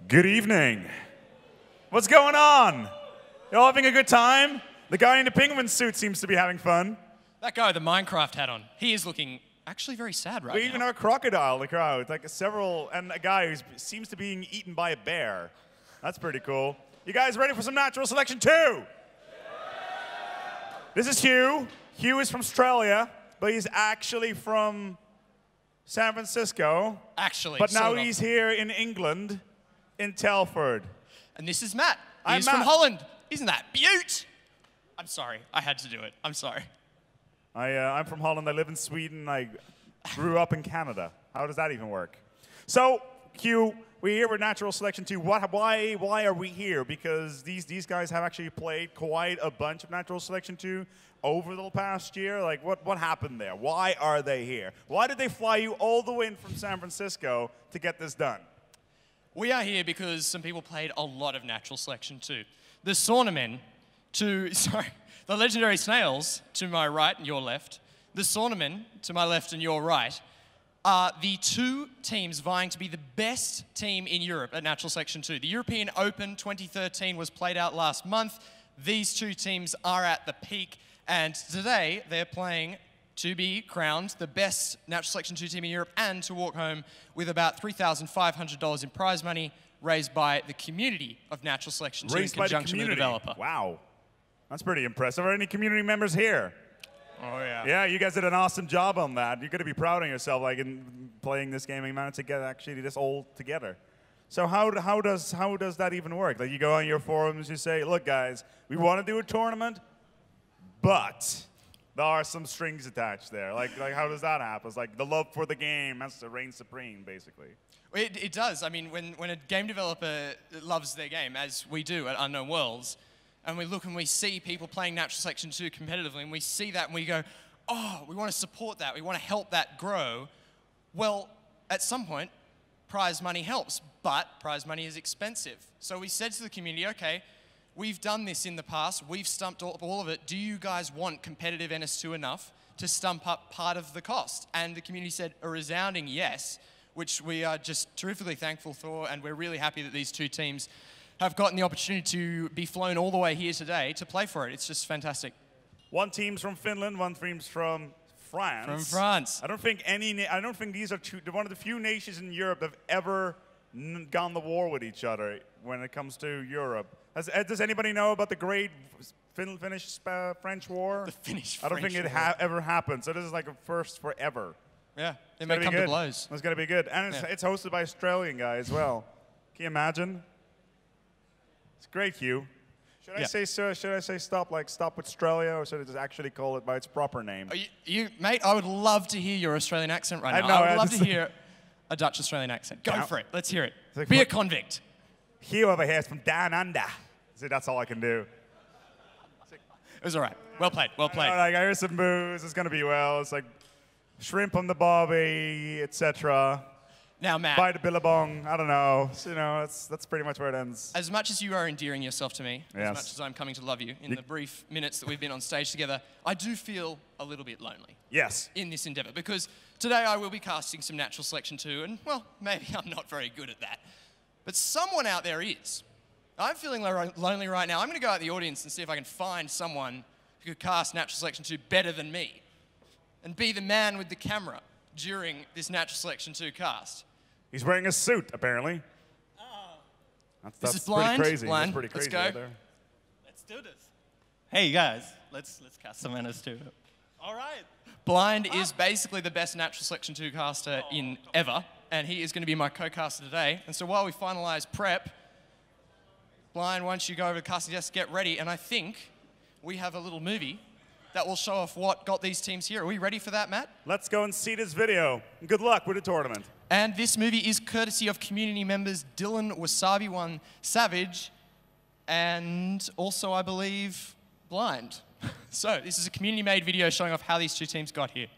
Good evening. What's going on? Y'all having a good time? The guy in the penguin suit seems to be having fun. That guy with the Minecraft hat on, he is looking actually very sad right now. We even have a crocodile in the crowd, like and a guy who seems to be being eaten by a bear. That's pretty cool. You guys ready for some natural selection 2? Yeah. This is Hugh. Hugh is from Australia, but he's actually from San Francisco. Actually, but now he's here in England, in Telford. And this is Matt. He's Matt. from Holland. Isn't that beaut? I'm sorry. I had to do it. I'm sorry. I'm from Holland. I live in Sweden. I grew up in Canada. How does that even work? So, Hugh, we're here with Natural Selection 2. Why are we here? Because these guys have actually played quite a bunch of Natural Selection 2 over the past year. Like, what happened there? Why are they here? Why did they fly you all the way in from San Francisco to get this done? We are here because some people played a lot of Natural Selection 2. The Saunamen the Legendary Snails to my right and your left, the Saunamen to my left and your right, are the two teams vying to be the best team in Europe at Natural Selection 2. The European Open 2013 was played out last month. These two teams are at the peak, and today they're playing to be crowned the best Natural Selection 2 team in Europe and to walk home with about $3,500 in prize money raised by the community of Natural Selection 2 in conjunction with the developer. Wow. That's pretty impressive. Are any community members here? Oh, yeah. Yeah, you guys did an awesome job on that. You're going to be proud of yourself, like in playing this game and managed to get actually this all together. So how does that even work? Like you go on your forums, you say, look, guys, we want to do a tournament, but there are some strings attached there. Like how does that happen? It's like the love for the game has to reign supreme, basically. It does. I mean, when a game developer loves their game, as we do at Unknown Worlds, and we look and we see people playing Natural Selection 2 competitively, and we see that and we go, oh, we want to support that, we want to help that grow. Well, at some point, prize money helps, but prize money is expensive. So we said to the community, okay, we've done this in the past, we've stumped all of it, do you guys want competitive NS2 enough to stump up part of the cost? And the community said a resounding yes, which we are just terrifically thankful for, and we're really happy that these two teams have gotten the opportunity to be flown all the way here today to play for it. It's just fantastic. One team's from Finland, one team's from France. From France. I don't think these are one of the few nations in Europe that have ever gone to war with each other when it comes to Europe. Does anybody know about the Great Finnish-French War? The Finnish-French I don't think it ever happened. So this is like a first forever. Yeah, it may come to blows. It's going to be good. And it's hosted by an Australian guy as well. Can you imagine? It's great, Hugh. Should I say stop with Australia, or should I just actually call it by its proper name? Mate, I would love to hear your Australian accent right now. I would love to hear a Dutch Australian accent. Go for it. Let's hear it. Like, be a convict. Hugh over here is from down under. See, that's all I can do. It was all right. Well played. Well played. I hear some booze. It's going to be well. It's like shrimp on the barbie, etc. Now, Matt. By the billabong, I don't know. So, that's pretty much where it ends. As much as you are endearing yourself to me, as much as I'm coming to love you, in the brief minutes that we've been on stage together, I do feel a little bit lonely. Yes. In this endeavor, because today I will be casting some Natural Selection 2, and, well, maybe I'm not very good at that. But someone out there is. I'm feeling lonely right now. I'm going to go out in the audience and see if I can find someone who could cast Natural Selection 2 better than me and be the man with the camera during this Natural Selection 2 cast. He's wearing a suit, apparently. That's this is Blind. Pretty crazy. Blind. That's pretty crazy. Let's go. There. Let's do this. Hey guys, let's cast some NS2. All right. Blind is basically the best Natural Selection 2 caster in ever, and he is going to be my co-caster today. And so while we finalize prep, Blind, once you go over to the casting desk, get ready, and I think we have a little movie that will show off what got these teams here. Are we ready for that, Matt? Let's go and see this video. Good luck with the tournament. And this movie is courtesy of community members Dylan Wasabi1 Savage and also, I believe, Blind. So this is a community-made video showing off how these two teams got here.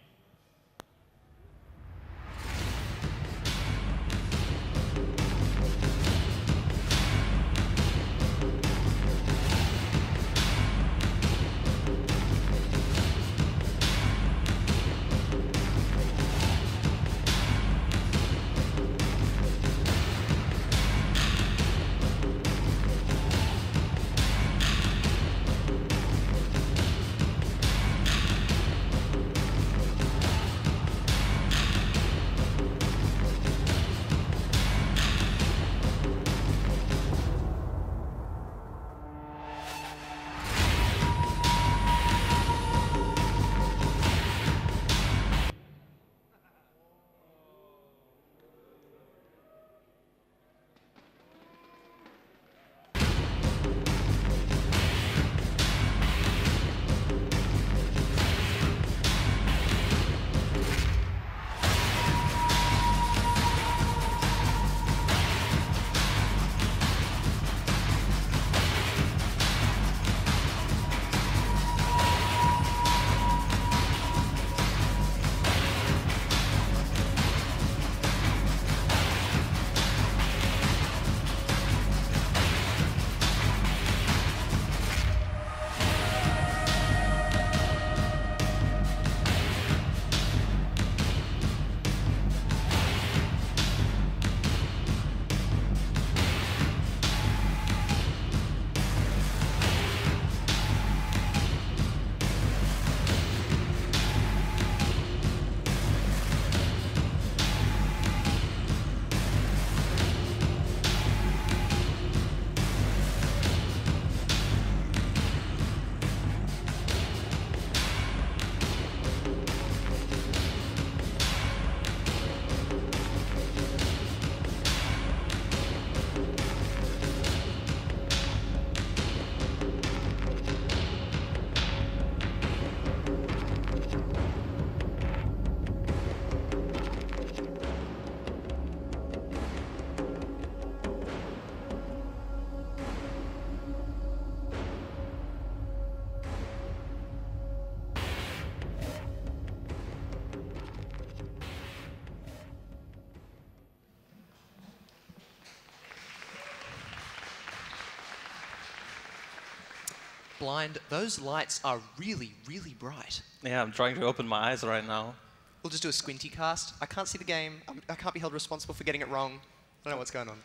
Blind, those lights are really, really bright. Yeah, I'm trying to open my eyes right now. We'll just do a squinty cast. I can't see the game. I can't be held responsible for getting it wrong. I don't know what's going on.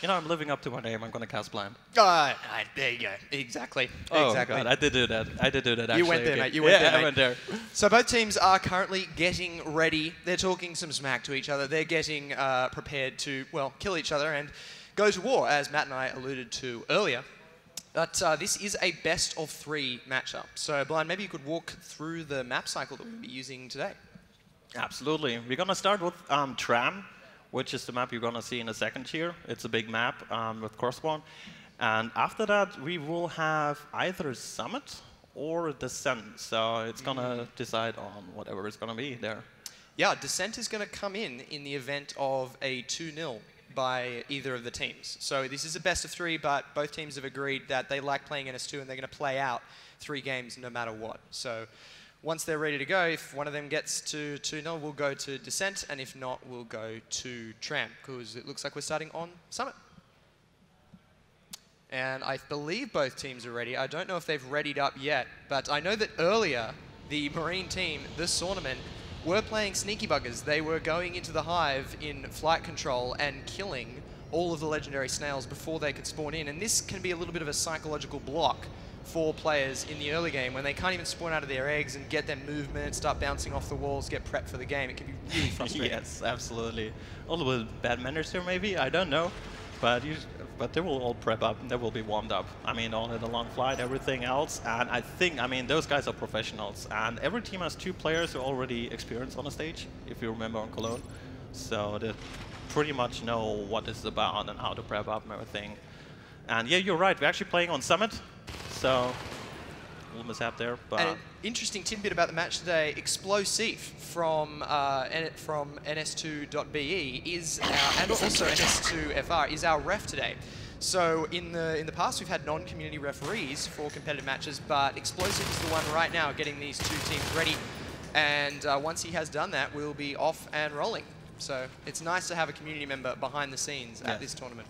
You know, I'm living up to my name. I'm going to cast blind. There you go. Exactly. Oh, exactly. God, I did do that. I did do that, actually. You went there, okay. mate. You went there, mate. I went there. So both teams are currently getting ready. They're talking some smack to each other. They're getting prepared to, well, kill each other and go to war, as Matt and I alluded to earlier. But this is a best-of-3 matchup. So, Blind, maybe you could walk through the map cycle that we'll be using today. Absolutely. We're going to start with Tram, which is the map you're going to see in a second here. It's a big map with crossbow. And after that, we will have either Summit or Descent. So it's going to decide on whatever it's going to be there. Yeah, Descent is going to come in the event of a 2-0 by either of the teams. So this is a best-of-3, but both teams have agreed that they like playing NS2 and they're going to play out 3 games no matter what. So once they're ready to go, if one of them gets to 2-0, we'll go to Descent, and if not, we'll go to Tram, because it looks like we're starting on Summit. And I believe both teams are ready. I don't know if they've readied up yet, but I know that earlier, the Marine team, the Saunamen, were playing sneaky buggers. They were going into the hive in flight control and killing all of the legendary snails before they could spawn in, and this can be a little bit of a psychological block for players in the early game when they can't even spawn out of their eggs and get their movement, start bouncing off the walls, get prepped for the game. It can be really frustrating. Yes, absolutely. A little bit bad manners here, maybe. I don't know. But they will all prep up and they will be warmed up. I mean, all in the long flight, everything else. And I think, I mean, those guys are professionals. And every team has 2 players who are already experienced on the stage, if you remember on Cologne. So they pretty much know what it's about and how to prep up and everything. And yeah, you're right. We're actually playing on Summit. So, a little mishap there. But and an interesting tidbit about the match today, Explosive from NS2.be is our, and also NS2FR is our ref today. So in the past we've had non-community referees for competitive matches, but Explosive is the one right now getting these 2 teams ready. And once he has done that, we'll be off and rolling. So it's nice to have a community member behind the scenes at this tournament.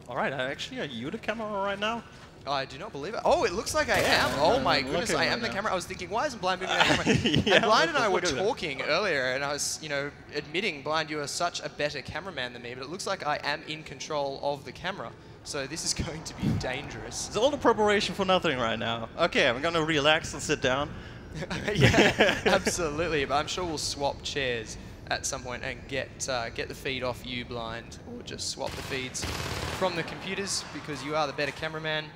all right, actually, are you the camera right now? I do not believe it. Oh, it looks like I am. Oh my goodness, I am the camera. I was thinking, why isn't Blind moving the camera? Yeah, and Blind and I were talking earlier, and I was, you know, admitting, Blind, you are such a better cameraman than me, but it looks like I am in control of the camera. So this is going to be dangerous. It's all the preparation for nothing right now. Okay, I'm going to relax and sit down. Yeah, absolutely. But I'm sure we'll swap chairs at some point and get the feed off you, Blind, or just swap the feeds from the computers because you are the better cameraman.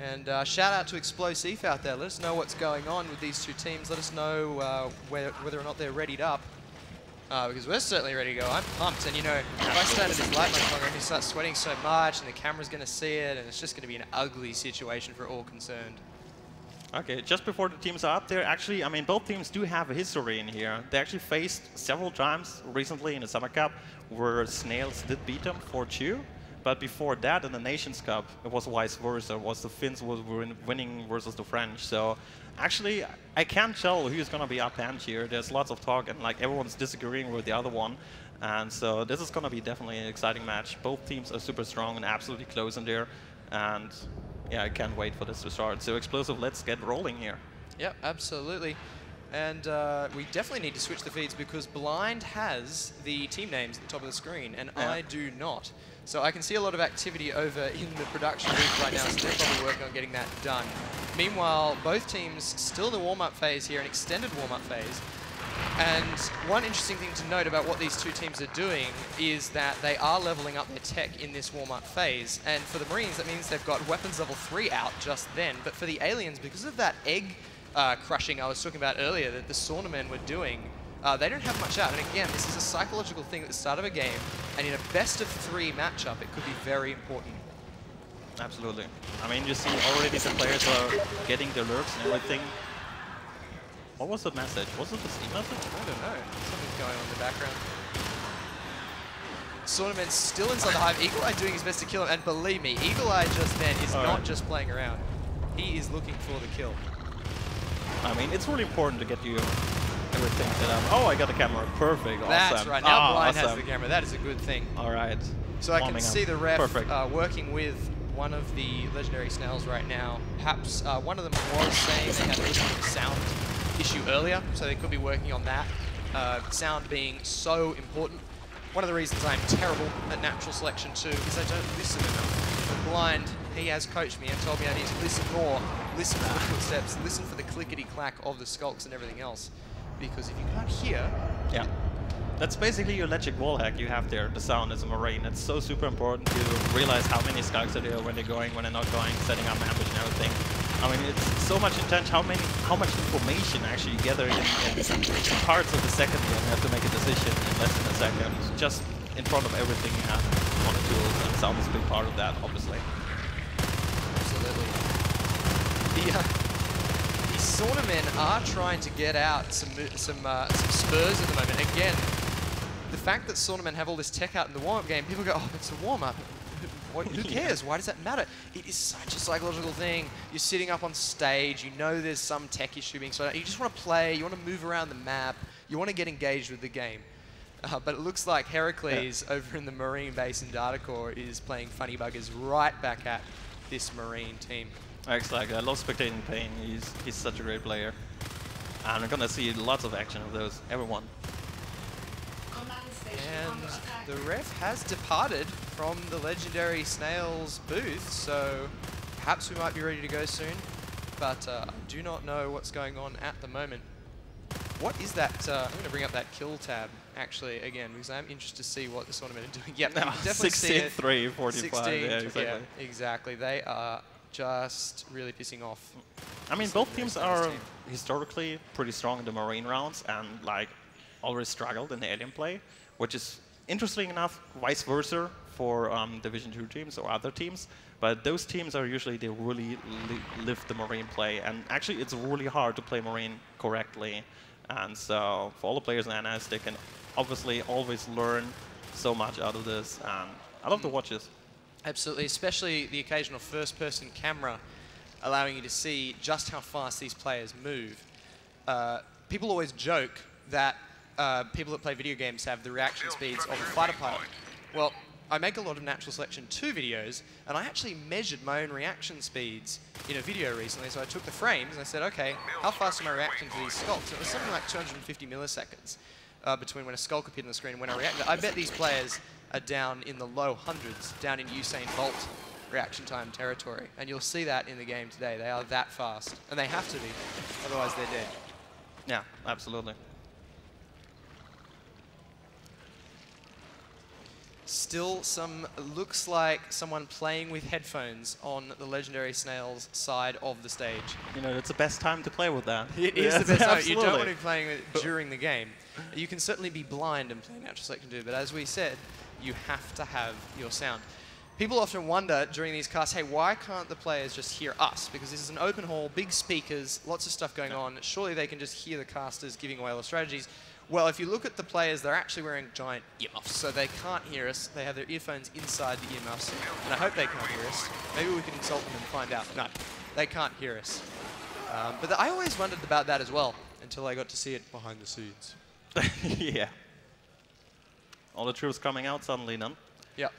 And shout out to Explosive out there. Let us know what's going on with these 2 teams. Let us know whether or not they're readied up. Because we're certainly ready to go. I'm pumped. And you know, if I stand at this light much longer, I'm going to start sweating so much, and the camera's going to see it, and it's just going to be an ugly situation for all concerned. Okay, just before the teams are up there, actually, I mean, both teams do have a history in here. They actually faced several times recently in the Summer Cup where Snails did beat them 4-2. But before that, in the Nations Cup, it was vice versa. It was the Finns were winning versus the French. So actually, I can't tell who's going to be upend here. There's lots of talk, and like everyone's disagreeing with the other one. And so this is going to be definitely an exciting match. Both teams are super strong and absolutely close in there. And yeah, I can't wait for this to start. So Explosive, let's get rolling here. Yep, absolutely. And we definitely need to switch the feeds because Blind has the team names at the top of the screen, and I do not. So I can see a lot of activity over in the production booth right now, so they're probably working on getting that done. Meanwhile, both teams still in the warm-up phase here, an extended warm-up phase. And one interesting thing to note about what these 2 teams are doing is that they are leveling up their tech in this warm-up phase. And for the Marines, that means they've got weapons level 3 out just then. But for the aliens, because of that egg crushing I was talking about earlier that the Saunamen were doing, they don't have much out. And again, this is a psychological thing at the start of a game. And in a best-of-3 matchup, it could be very important. Absolutely. I mean, you see already the players are getting their lurks and everything. What was the message? Was it the Steam message? I don't know. Something's going on in the background. Saunaman's still inside the hive. Eagle Eye doing his best to kill him. And believe me, Eagle Eye just then is not just playing around. He is looking for the kill. I mean, it's really important to get you everything set up. Oh, I got the camera. Perfect. Awesome. That's right. Now Blind awesome. has the camera. That is a good thing. All right. So I can see the ref Perfect. working with one of the Legendary Snails right now. Perhaps one of them was saying they had a little bit of a sound issue earlier, so they could be working on that. Sound being so important. One of the reasons I'm terrible at natural selection too is I don't listen enough. I'm blind. He has coached me and told me I need to listen more, listen for the footsteps, listen for the clickety-clack of the skulks and everything else. Because if you can't hear... Yeah. That's basically your logic wall hack you have there, the sound as a Marine. It's so super important to realize how many skulks are there, when they're going, when they're not going, setting up ambush and everything. I mean, it's so much intense how much information actually you gather in parts of the second when you have to make a decision in less than a second, just in front of everything you have on the tools, and sound is a big part of that, obviously. Absolutely. The Saunamen are trying to get out some spurs at the moment. Again, the fact that Saunamen have all this tech out in the warm-up game, people go, oh, it's a warm-up. Who cares? Why does that matter? It is such a psychological thing. You're sitting up on stage, you know there's some tech issue being sorted out. You just want to play, you want to move around the map, you want to get engaged with the game. But it looks like Heracles over in the Marine base in Data Core is playing funny buggers right back at this Marine team. Exactly. I love spectating Pain. He's such a great player. And I'm gonna see lots of action of those. Everyone. And the ref has departed from the Legendary Snails booth, so perhaps we might be ready to go soon. But I do not know what's going on at the moment. What is that? I'm going to bring up that kill tab actually again because I'm interested to see what the Saunamen are doing. Yeah, definitely 63, 45. 16, yeah, exactly. Yeah, exactly. They are just really pissing off. I mean, both teams are historically pretty strong in the Marine rounds and like always struggled in the alien play, which is interesting enough, vice versa for Division 2 teams or other teams. But those teams are usually, they really live the Marine play. And actually, it's really hard to play Marine correctly. And so for all the players in NS, they can obviously always learn so much out of this. And I love to watch this. Absolutely, especially the occasional first-person camera allowing you to see just how fast these players move. People always joke that people that play video games have the reaction speeds of a fighter pilot. Well, I make a lot of Natural Selection 2 videos, and I actually measured my own reaction speeds in a video recently. So I took the frames and I said, okay, how fast am I reacting to these skulks? It was something like 250 milliseconds between when a skulk appeared on the screen and when I reacted. I bet these players are down in the low hundreds, down in Usain Bolt reaction time territory. And you'll see that in the game today. They are that fast, and they have to be, otherwise they're dead. Yeah, absolutely. Still looks like someone playing with headphones on the Legendary Snails side of the stage. You know, it's the best time to play with that. It is the best time. You don't want to be playing it during the game. You can certainly be blind and play Natural Selection 2, but as we said, you have to have your sound. People often wonder during these casts, hey, why can't the players just hear us? Because this is an open hall, big speakers, lots of stuff going on. Surely they can just hear the casters giving away all the strategies. Well, if you look at the players, they're actually wearing giant earmuffs, so they can't hear us. They have their earphones inside the earmuffs, and I hope they can't hear us. Maybe we can consult them and find out. No, they can't hear us. But I always wondered about that as well, until I got to see it behind the scenes. Yeah. All the troops coming out suddenly, none. Yep.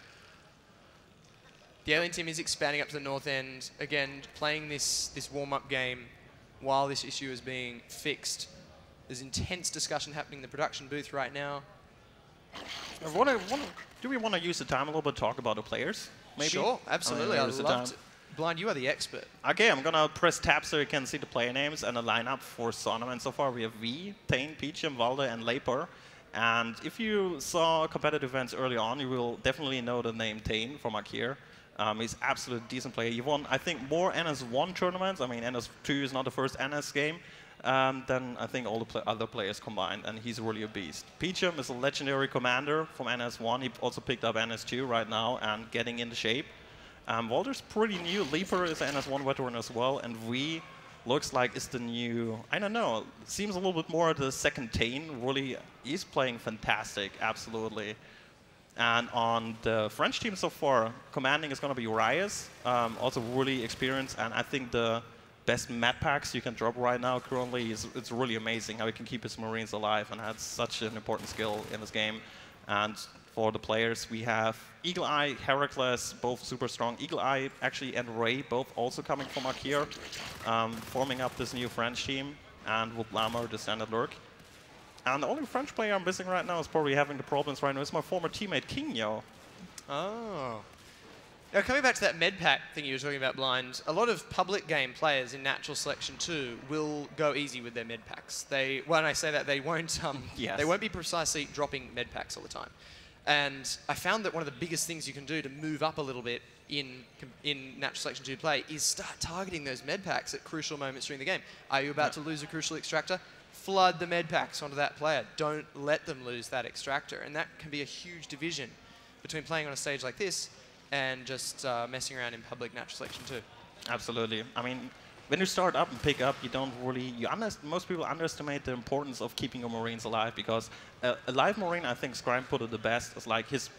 The alien team is expanding up to the north end, again, playing this warm-up game while this issue is being fixed. There's intense discussion happening in the production booth right now. Do we want to use the time a little bit to talk about the players? Maybe? Sure, absolutely. I'd love to. Blind, you are the expert. Okay, I'm going to press tab so you can see the player names and the lineup for Saunamen. So far we have V, Tane, Peachum, Valde, and Leper. And if you saw competitive events early on, you will definitely know the name Tane from Akir. He's absolutely decent player. He won, I think, more NS1 tournaments. I mean, NS2 is not the first NS game. Than I think all the other players combined, and he's really a beast. Peachum is a legendary commander from NS1. He also picked up NS2 right now and getting into shape. Walter's pretty new. Leaper is an NS1 veteran as well, and V looks like is the new, I don't know, seems a little bit more the second Tane. Really, he's playing fantastic, absolutely. And on the French team so far, commanding is going to be Urias, also really experienced, and I think the best map packs you can drop right now currently it's really amazing how he can keep his Marines alive, and that's such an important skill in this game. And for the players, we have Eagle Eye, Heracles, both super strong. Eagle Eye, actually, and Ray, both also coming from Akir, forming up this new French team, and with Lamar, the standard lurk. And the only French player I'm missing right now is probably having the problems right now is my former teammate, Kinyo. Oh. Now, coming back to that med pack thing you were talking about, Blind, a lot of public game players in Natural Selection 2 will go easy with their med packs. When I say that, they won't, yes. They won't be precisely dropping med packs all the time. And I found that one of the biggest things you can do to move up a little bit in Natural Selection 2 play is start targeting those med packs at crucial moments during the game. Are you about to lose a crucial extractor? Flood the med packs onto that player. Don't let them lose that extractor. And that can be a huge division between playing on a stage like this and just messing around in public Natural Selection 2. Absolutely. I mean, when you start up and pick up, you don't really... most people underestimate the importance of keeping your Marines alive, because a live Marine, I think Scrime put it the best, is like his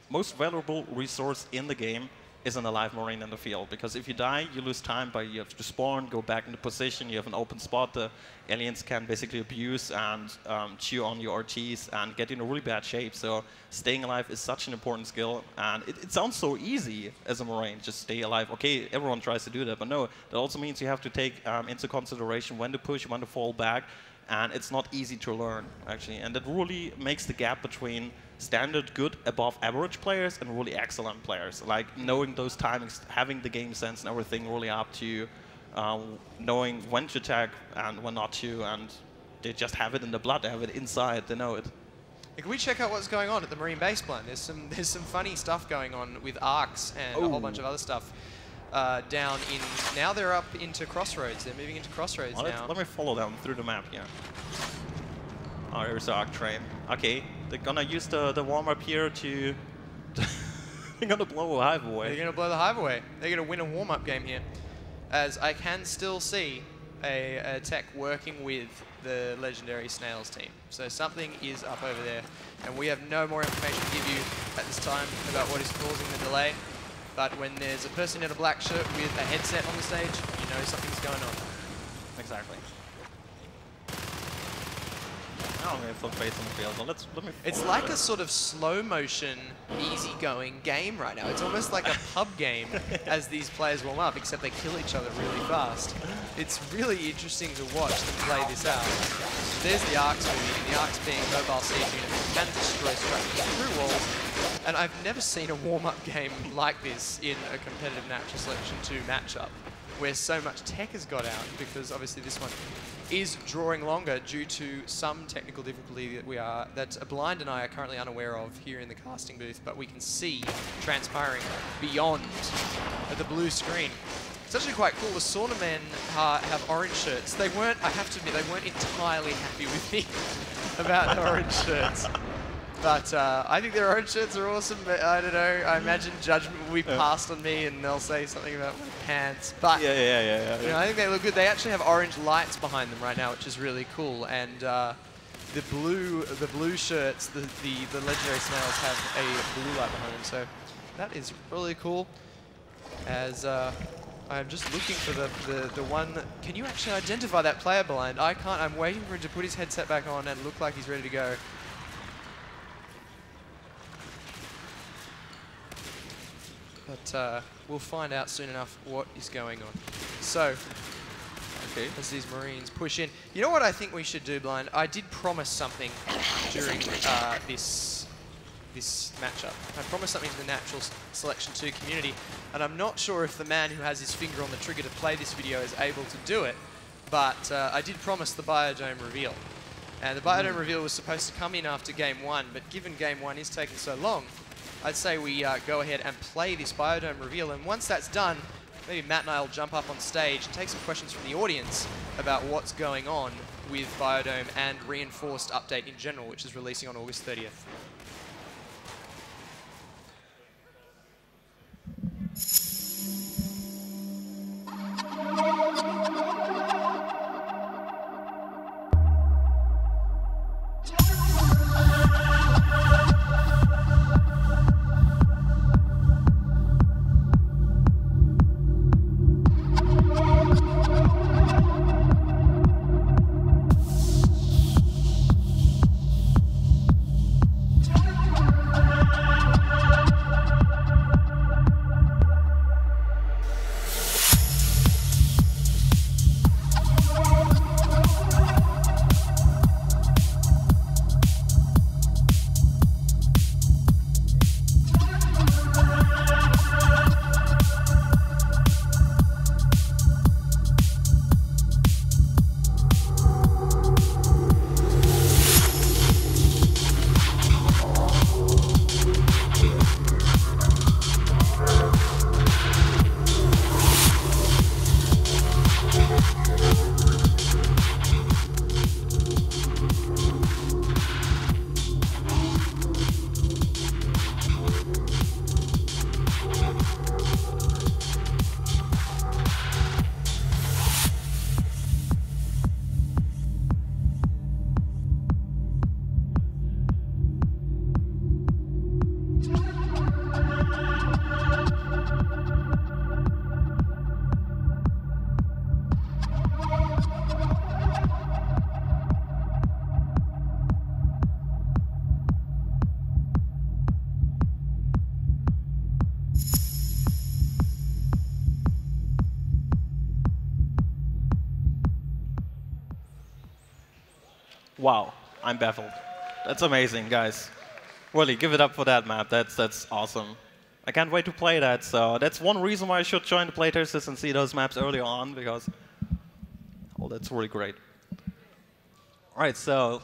most valuable resource in the game is an alive Marine in the field. Because if you die, you lose time, but you have to spawn, go back into position, you have an open spot, the aliens can basically abuse and chew on your RTs and get in a really bad shape. So staying alive is such an important skill, and it sounds so easy as a Marine, just stay alive. Okay, everyone tries to do that, but no, that also means you have to take into consideration when to push, when to fall back, and it's not easy to learn, actually. And that really makes the gap between standard, good, above average players and really excellent players. Like knowing those timings, having the game sense and everything really up to you, knowing when to attack and when not to, and they just have it in the blood, they have it inside, they know it. Can we check out what's going on at the Marine base plan? There's some funny stuff going on with arcs and a whole bunch of other stuff down in... Now they're up into Crossroads. They're moving into Crossroads now. Let me follow them through the map here. Oh, there's the arc train. Okay, they're gonna use the warm-up here to... they're gonna blow a hive away. They're gonna blow the hive away. They're gonna win a warm-up game here. As I can still see a tech working with the Legendary Snails team. So something is up over there. And we have no more information to give you at this time about what is causing the delay. But when there's a person in a black shirt with a headset on the stage, you know something's going on. Exactly. Now I'm going to flip face on the field. So let me it's like a sort of slow motion, easygoing game right now. It's almost like a pub game as these players warm up, except they kill each other really fast. It's really interesting to watch them play this out. There's the arcs moving, and the arcs being mobile siege units that can destroy structures through walls. And I've never seen a warm-up game like this in a competitive Natural Selection 2 matchup, where so much tech has got out, because obviously this one is drawing longer due to some technical difficulty that Blind and I are currently unaware of here in the casting booth, but we can see transpiring beyond the blue screen. It's actually quite cool. The Saunamen have orange shirts. They weren't, I have to admit, they weren't entirely happy with me about the orange shirts. But I think their orange shirts are awesome, but I don't know, I imagine judgment will be passed on me and they'll say something about my pants. But yeah. You know, I think they look good. They actually have orange lights behind them right now, which is really cool. And the blue shirts, the Legendary Snails have a blue light behind them. So that is really cool. As I'm just looking for the one. Can you actually identify that player, Blind? I can't. I'm waiting for him to put his headset back on and look like he's ready to go. But we'll find out soon enough what is going on. So, okay, as these Marines push in. You know what I think we should do, Blind? I did promise something during this matchup. I promised something to the Natural Selection 2 community, and I'm not sure if the man who has his finger on the trigger to play this video is able to do it, but I did promise the Biodome Reveal. And the Biodome Reveal was supposed to come in after Game 1, but given Game 1 is taking so long, I'd say we go ahead and play this Biodome Reveal, and once that's done, maybe Matt and I will jump up on stage and take some questions from the audience about what's going on with Biodome and Reinforced Update in general, which is releasing on August 30th. Wow, I'm baffled. That's amazing, guys. Really, give it up for that map. That's awesome. I can't wait to play that. So that's one reason why I should join the playtesters and see those maps early on, because that's really great. All right, so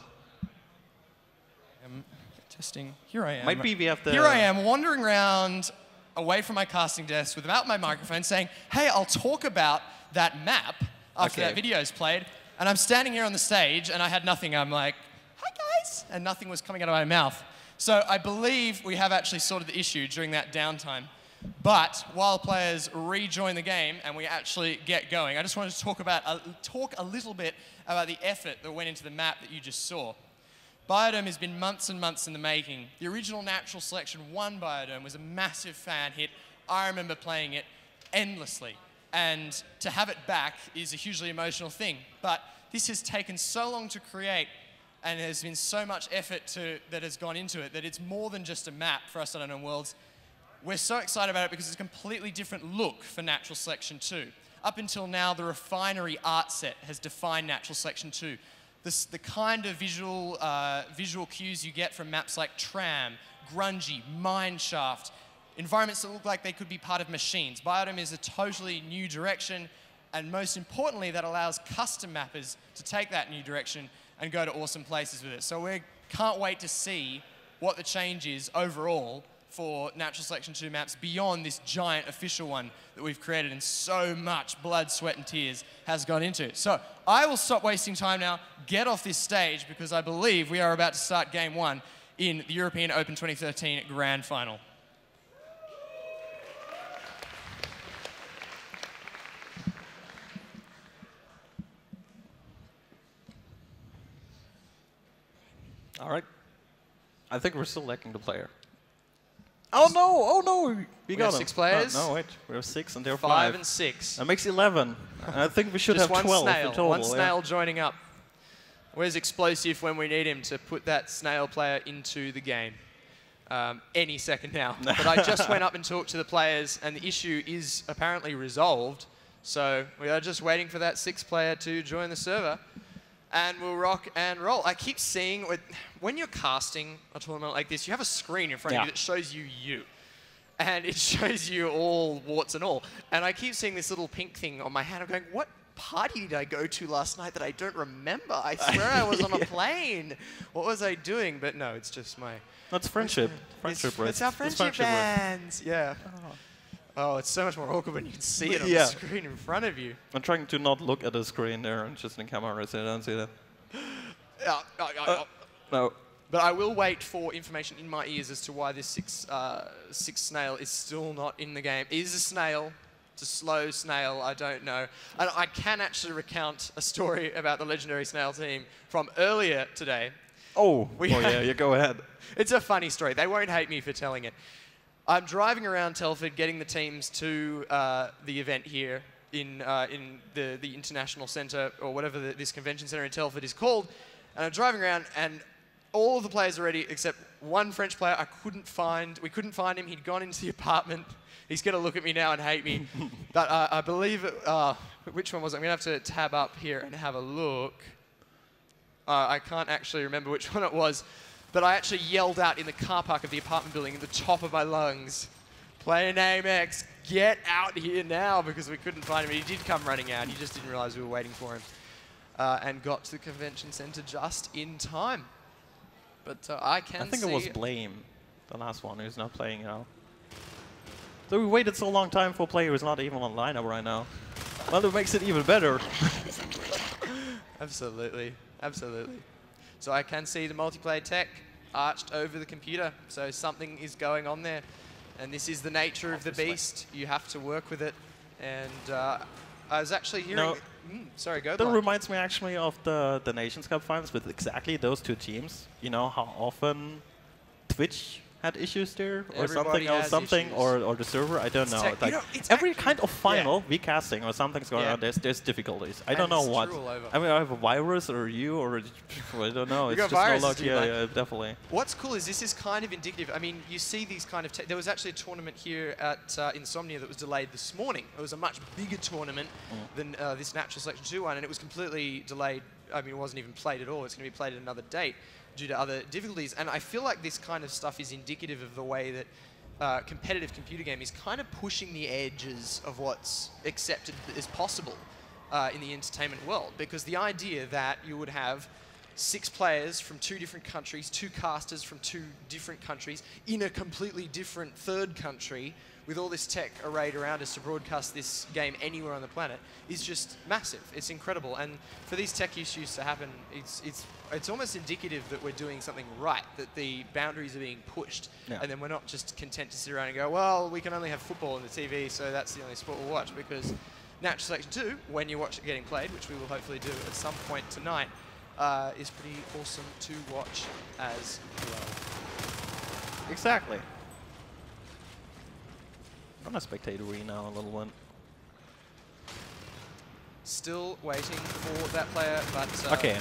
Testing. Here I am. might be we have the. Here I am wandering around away from my casting desk without my microphone saying, hey, I'll talk about that map after that video's played. And I'm standing here on the stage and I had nothing. I'm like, hi guys. And nothing was coming out of my mouth. So I believe we have actually sorted the issue during that downtime. But while players rejoin the game and we actually get going, I just wanted to talk a little bit about the effort that went into the map that you just saw. Biodome has been months and months in the making. The original Natural Selection 1 Biodome was a massive fan hit. I remember playing it endlessly. And to have it back is a hugely emotional thing. But this has taken so long to create and there's been so much effort that has gone into it that it's more than just a map for us at Unknown Worlds. We're so excited about it because it's a completely different look for Natural Selection 2. Up until now, the Refinery art set has defined Natural Selection 2. The kind of visual cues you get from maps like Tram, Grungy, Mineshaft, environments that look like they could be part of machines. Biodome is a totally new direction, and most importantly, that allows custom mappers to take that new direction and go to awesome places with it. So we can't wait to see what the change is overall for Natural Selection 2 maps beyond this giant official one that we've created, and so much blood, sweat, and tears has gone into it. So I will stop wasting time now, get off this stage, because I believe we are about to start Game 1 in the European Open 2013 Grand Final. All right. I think we're still lacking the player. Oh no! Oh no! We got have 6 players. No, wait. We have 6 and they're 5 and 6. That makes 11. And I think we should Just have 12 one snail. in total. One snail joining up. Where's Explosive when we need him to put that snail player into the game? Any second now. But I just went up and talked to the players, and the issue is apparently resolved. So we are just waiting for that 6th player to join the server, and we'll rock and roll. I keep seeing, when you're casting a tournament like this, you have a screen in front of you that shows you. And it shows you all warts and all. And I keep seeing this little pink thing on my hand. I'm going, what party did I go to last night that I don't remember? I swear I was on a plane. What was I doing? But no, it's just my... That's friendship. It's our friendship bands. Yeah. Oh, it's so much more awkward when you can see it on the screen in front of you. I'm trying to not look at the screen there and just in the camera so I don't see that. No. But I will wait for information in my ears as to why this sixth snail is still not in the game. It is a snail. It's a slow snail. I don't know. And I can actually recount a story about the Legendary Snail team from earlier today. Yeah, you go ahead. It's a funny story. They won't hate me for telling it. I'm driving around Telford getting the teams to the event here in the International Centre, or whatever this convention centre in Telford is called. And I'm driving around, and all of the players are ready except one French player we couldn't find him. He'd gone into the apartment. He's going to look at me now and hate me. But I believe which one was it? I'm going to have to tab up here and have a look. I can't actually remember which one it was. But I actually yelled out in the car park of the apartment building at the top of my lungs, "Player name X, get out here now," because we couldn't find him. He did come running out. He just didn't realize we were waiting for him. And got to the convention center just in time. But I think it was Blame, the last one, who's not playing now. So we waited so long time for a player who's not even on lineup right now. Well, it makes it even better. Absolutely. Absolutely. So I can see the multiplayer tech arched over the computer. So something is going on there. And this is the nature of the beast. You have to work with it. And I was actually hearing... sorry, go. That reminds me actually of the Nations Cup finals with exactly those two teams. You know how often Twitch had issues there, or something else, or the server. I don't know. Like every kind of final, casting or something's going on. There's difficulties. I don't know what. I mean, I have a virus, or I don't know. It's just no luck. Yeah, definitely. What's cool is this is kind of indicative. I mean, you see these kind of. There was actually a tournament here at Insomnia that was delayed this morning. It was a much bigger tournament than this Natural Selection 2 one, and it was completely delayed I mean, it wasn't even played at all. It's going to be played at another date due to other difficulties. And I feel like this kind of stuff is indicative of the way that competitive computer game is kind of pushing the edges of what's accepted as possible in the entertainment world. Because the idea that you would have 6 players from 2 different countries, 2 casters from 2 different countries, in a completely different third country, with all this tech arrayed around us to broadcast this game anywhere on the planet, is just massive. It's incredible. And for these tech issues to happen, it's almost indicative that we're doing something right, that the boundaries are being pushed, and then we're not just content to sit around and go, well, we can only have football on the TV, so that's the only sport we'll watch. Because Natural Selection 2, when you watch it getting played, which we will hopefully do at some point tonight, is pretty awesome to watch as well. Exactly. I'm gonna spectate arena a little bit. Still waiting for that player, but... okay,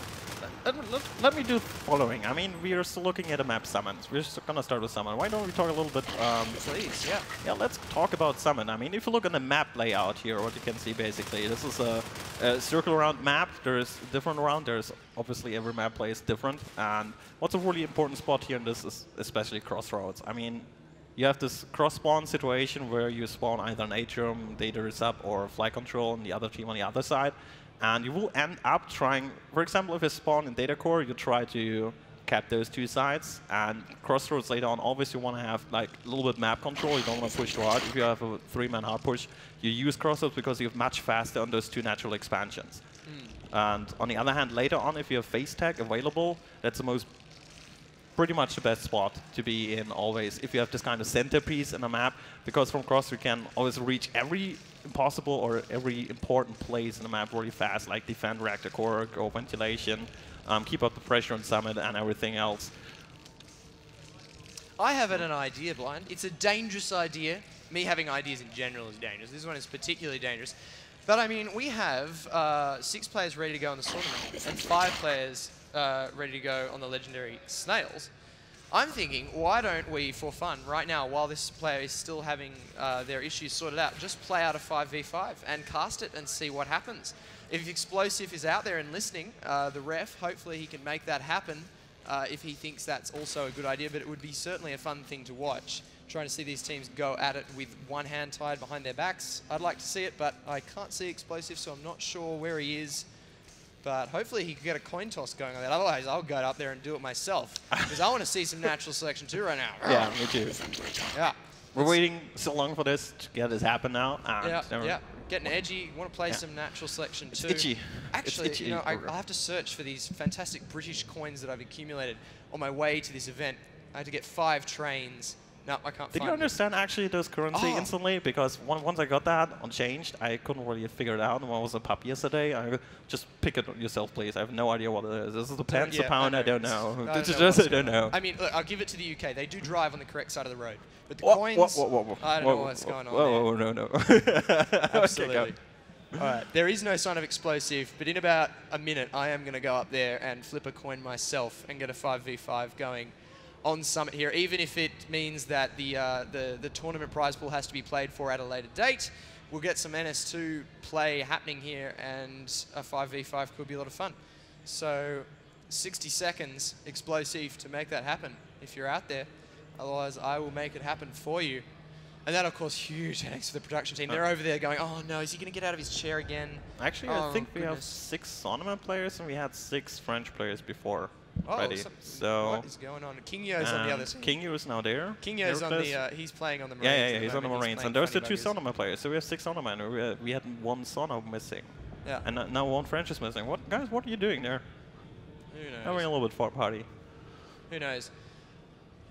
let me do the following. I mean, we are still looking at a map summons. We're just gonna start with summon. Why don't we talk a little bit... please, yeah. Yeah, let's talk about summon. I mean, if you look at the map layout here, what you can see basically, this is a circle around map. There's different around. There's obviously every map plays different. And what's a really important spot here in this is especially crossroads. I mean, you have this cross-spawn situation where you spawn either an atrium, data resub, or flight control, and the other team on the other side. And you will end up trying, for example, if you spawn in data core, you try to cap those 2 sides. And crossroads later on, always you want to have like a little bit map control. You don't want to push too hard. If you have a 3-man hard push, you use crossroads because you have much faster on those 2 natural expansions. And on the other hand, later on, if you have phase tag available, that's the most pretty much the best spot to be in always if you have this kind of centerpiece in a map, because from cross you can always reach every impossible or every important place in the map really fast, like defend reactor core, go ventilation, keep up the pressure on summit and everything else. I have an idea, Blind. It's a dangerous idea. Me having ideas in general is dangerous. This one is particularly dangerous. But I mean, we have 6 players ready to go on the Saunamen and 5 players ready to go on the Legendary Snails. I'm thinking, why don't we, for fun, right now, while this player is still having their issues sorted out, just play out a 5v5 and cast it and see what happens. If Explosive is out there and listening, the ref, hopefully he can make that happen if he thinks that's also a good idea, but it would be certainly a fun thing to watch. Trying to see these teams go at it with one hand tied behind their backs. I'd like to see it, but I can't see Explosive, so I'm not sure where he is. But hopefully he could get a coin toss going on that. Otherwise, I'll go up there and do it myself. Because I want to see some Natural Selection 2 right now. Yeah, me too. Yeah. We're waiting so long for this to get this happen now. Yeah. Getting edgy. Want to play some Natural Selection 2. It's itchy. Actually, it's itchy, you know, I'll have to search for these fantastic British coins that I've accumulated on my way to this event. I had to get 5 trains. No, I can't Did find you understand actually those currency instantly? Because once I got that unchanged, I couldn't really figure it out. When I was a pup yesterday, I just pick it yourself, please. I have no idea what it is. Is it the pence, a pound? I don't know. I don't know. I mean, look, I'll give it to the UK. They do drive on the correct side of the road. But the coins, I don't know what's going on there. No. Absolutely. Okay, all right, there is no sign of Explosive, but in about a minute, I am going to go up there and flip a coin myself and get a 5v5 going on Summit here, even if it means that the tournament prize pool has to be played for at a later date. We'll get some NS2 play happening here, and a 5v5 could be a lot of fun. So 60 seconds, Explosive, to make that happen if you're out there. Otherwise, I will make it happen for you. And that, of course, huge headaches for the production team. They're over there going, oh, no, is he going to get out of his chair again? Actually, I think we have 6 Saunamen players, and we had 6 French players before. Ready. So what is going on? Kingyo's on the other side. Kingyo is now there. Kingyo's on the. He's playing on the Marines. Yeah, he's on the Marines. And there's the 2 Saunamen players. So we have 6 Saunamen. We had 1 Sauna missing. Yeah. And now 1 French is missing. What guys? What are you doing there? Who knows? Having a little bit far party. Who knows?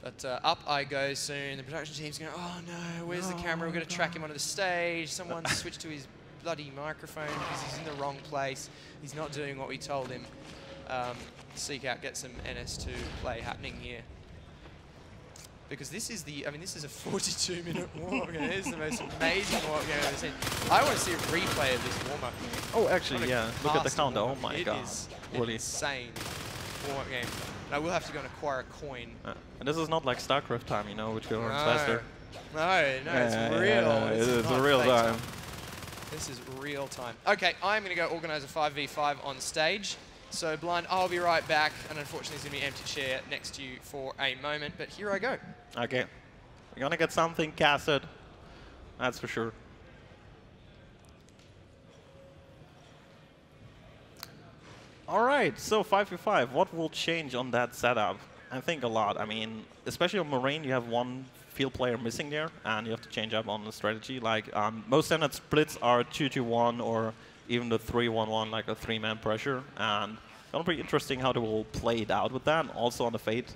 But up I go soon. The production team's going, oh no, where's the camera? We've got to track him onto the stage. Someone switched to his bloody microphone because he's in the wrong place. He's not doing what we told him. Seek out, get some NS2 play happening here. Because this is the, I mean, this is a 42-minute warm-up game. This is the most amazing warm-up game I've ever seen. I want to see a replay of this warm-up game. Oh, actually, yeah. Look at the counter. Oh my god. It is really insane warm-up game. And I will have to go and acquire a coin. And this is not like StarCraft time, you know, which goes faster. No, it's real. It's a real time. This is real time. Okay, I'm going to go organize a 5v5 on stage. So Blind, I'll be right back. And unfortunately, there's going to be an empty chair next to you for a moment. But here I go. Okay. We're going to get something casted. That's for sure. All right, so 5v5. What will change on that setup? I think a lot. I mean, especially on Marine, you have one field player missing there, and you have to change up on the strategy. Like, most standard splits are 2-2-1 or even the 3-1-1, like a 3-man pressure. And it's going to be interesting how they will play it out with that. Also on the Fate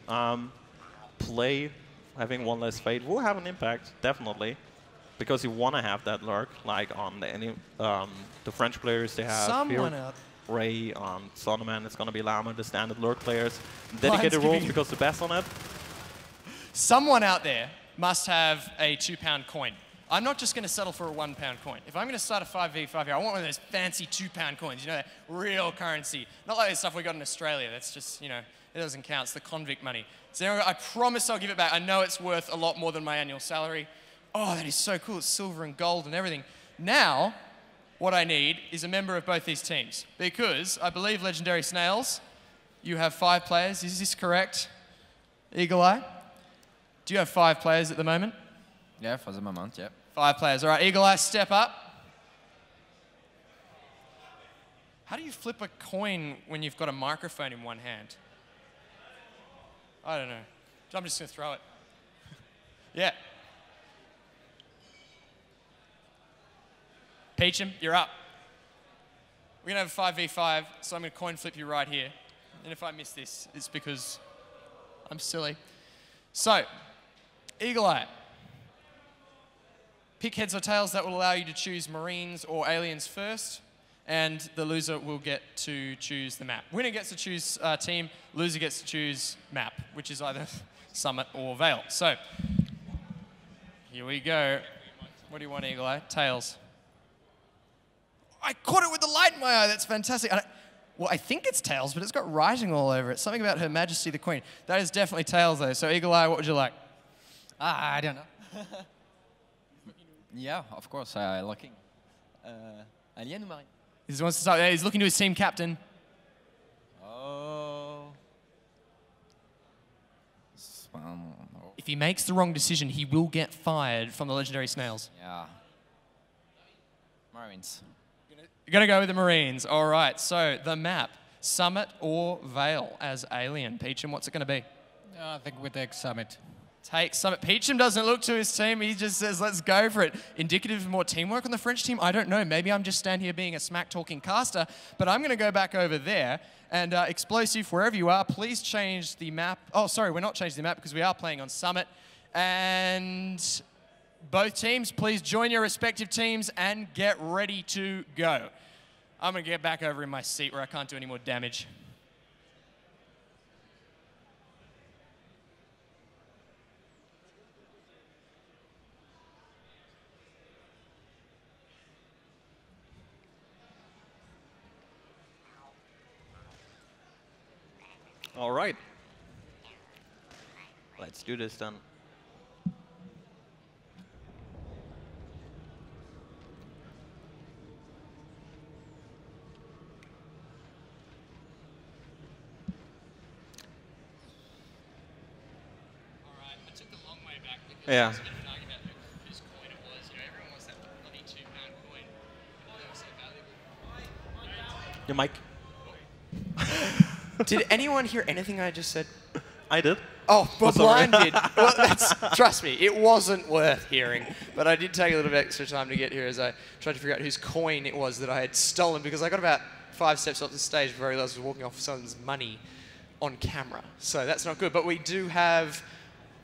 play, having one less Fate will have an impact, definitely. Because you want to have that lurk, like on the French players, they have Someone out. Ray, on Saunamen, it's going to be Llama, the standard lurk players. Dedicated rules because the best on it. Someone out there must have a £2 coin. I'm not just going to settle for a £1 coin. If I'm going to start a 5v5 here, I want one of those fancy £2 coins, you know, that real currency. Not like the stuff we got in Australia. That's just, you know, it doesn't count. It's the convict money. So I promise I'll give it back. I know it's worth a lot more than my annual salary. Oh, that is so cool. It's silver and gold and everything. Now, what I need is a member of both these teams. Because I believe Legendary Snails, you have 5 players. Is this correct? Eagle Eye? Do you have 5 players at the moment? Yeah, for the moment, yeah. 5 players. All right, Eagle Eye, step up. How do you flip a coin when you've got a microphone in one hand? I don't know. I'm just going to throw it. Yeah. Peachum, you're up. We're going to have a 5v5, so I'm going to coin flip you right here. And if I miss this, it's because I'm silly. So, Eagle Eye. Pick heads or tails. That will allow you to choose Marines or Aliens first. And the loser will get to choose the map. Winner gets to choose team. Loser gets to choose map, which is either Summit or Veil. So, here we go. What do you want, Eagle Eye? Tails. I caught it with the light in my eye. That's fantastic. Well, I think it's tails, but it's got writing all over it. Something about Her Majesty the Queen. That is definitely tails, though. So, Eagle Eye, what would you like? I don't know. Yeah, of course. Looking. Alien or Marine? He wants to start there. He's looking to his team captain. Oh. If he makes the wrong decision, he will get fired from the Legendary Snails. Yeah. Marines. You're going to go with the Marines. All right, so the map, Summit or Veil as Alien. Peachum, what's it going to be? I think we take Summit. Take Summit. Peachum doesn't look to his team. He just says, let's go for it. Indicative of more teamwork on the French team? I don't know. Maybe I'm just standing here being a smack-talking caster, but I'm going to go back over there. And Explosive, wherever you are, please change the map. Oh, sorry, we're not changing the map because we are playing on Summit. And both teams, please join your respective teams and get ready to go. I'm going to get back over in my seat where I can't do any more damage. All right. Let's do this then. Yeah. Your mic. Did anyone hear anything I just said? I did. Oh, well, Blind did. Well, trust me, it wasn't worth hearing. But I did take a little bit extra time to get here as I tried to figure out whose coin it was that I had stolen, because I got about 5 steps off the stage before I realized I was walking off with someone's money on camera. So that's not good. But we do have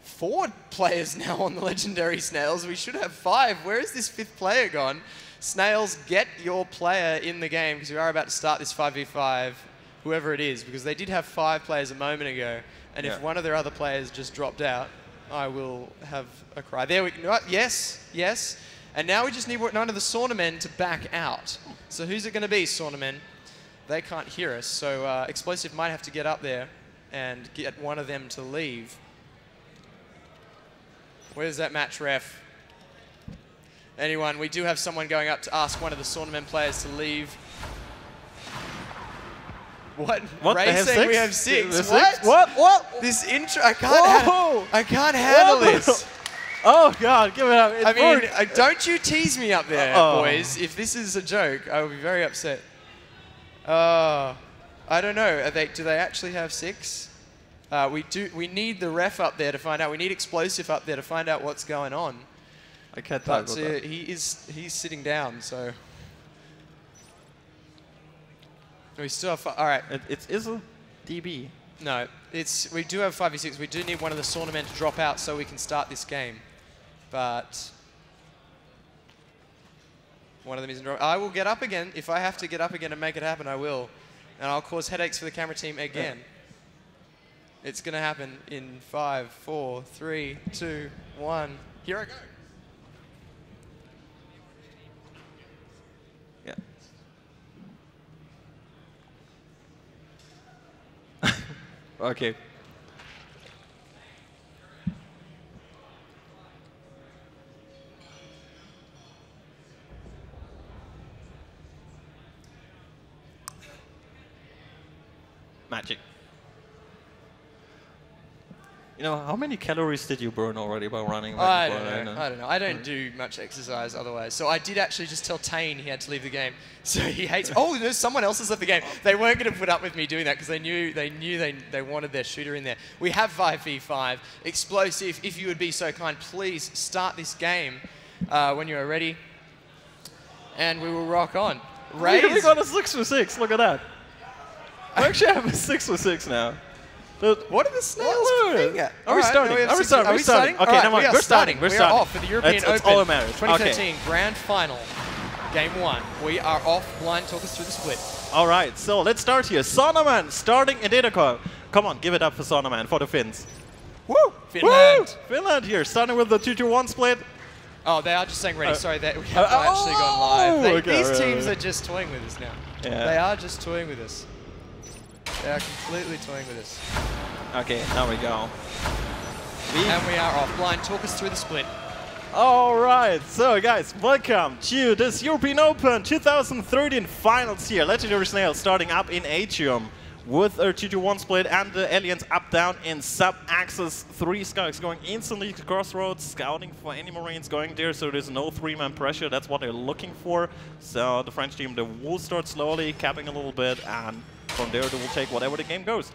4 players now on the Legendary Snails. We should have 5. Where is this 5th player gone? Snails, get your player in the game, because we are about to start this 5v5, whoever it is, because they did have 5 players a moment ago. And if one of their other players just dropped out, I will have a cry. There we go. Yes, yes. And now we just need one of the Saunamen to back out. So who's it going to be, Saunamen? They can't hear us, so Explosive might have to get up there and get one of them to leave. Where's that match ref? Anyone? We do have someone going up to ask one of the Saunamen players to leave. What Ray they have saying we six? have 6. There's What? six? What? This intro, I can't handle this. Oh God, give it up. It I mean, worked. don't you tease me up there, boys. If this is a joke, I will be very upset. I don't know. Do they actually have 6? We need the ref up there to find out. We need Explosive up there to find out what's going on. I can't talk But about that. he's sitting down, so we still have. All right. It isn't DB. No, we do have 5v6. We do need one of the Saunamen to drop out so we can start this game. But one of them isn't drop. I will get up again. If I have to get up again and make it happen, I will. And I'll cause headaches for the camera team again. Yeah. It's going to happen in 5, 4, 3, 2, 1. Here I go. Yeah. Okay. Magic. You know, how many calories did you burn already by running? I don't know. I don't do much exercise otherwise. So I did actually just tell Tane he had to leave the game. So he hates. Oh, there's someone else has left the game. They weren't going to put up with me doing that because they knew they wanted their shooter in there. We have 5v5. Explosive, if you would be so kind, please start this game when you are ready, and we will rock on. We got a 6v6. Look at that. I actually have a 6v6 now. What are the Snails playing at? Are we starting? Are we starting? Okay, never mind. We're starting. We are off for the European Open. It's all that matters. 2013 Grand Final, Game 1. We are off. Blind, talk us through the split. All right, so let's start here. Saunamen starting in data call. Come on, give it up for Saunamen, for the Finns. Woo! Finland. Woo! Finland here, starting with the 2-2-1 split. Oh, they are just saying ready. Sorry, we have not actually gone live. These teams are just toying with us now. Yeah. They are just toying with us. They are completely toying with us. Okay, now we go. And we are off. Blind, talk us through the split. All right, so guys, welcome to this European Open 2013 finals here. Legendary Snails starting up in Atrium with a 2-2-1 split and the aliens up down in sub-axis. 3 scouts going instantly to Crossroads, scouting for any Marines going there, so there's no 3-man pressure. That's what they're looking for. So the French team, they will start slowly, capping a little bit, and from there they will take whatever the game goes.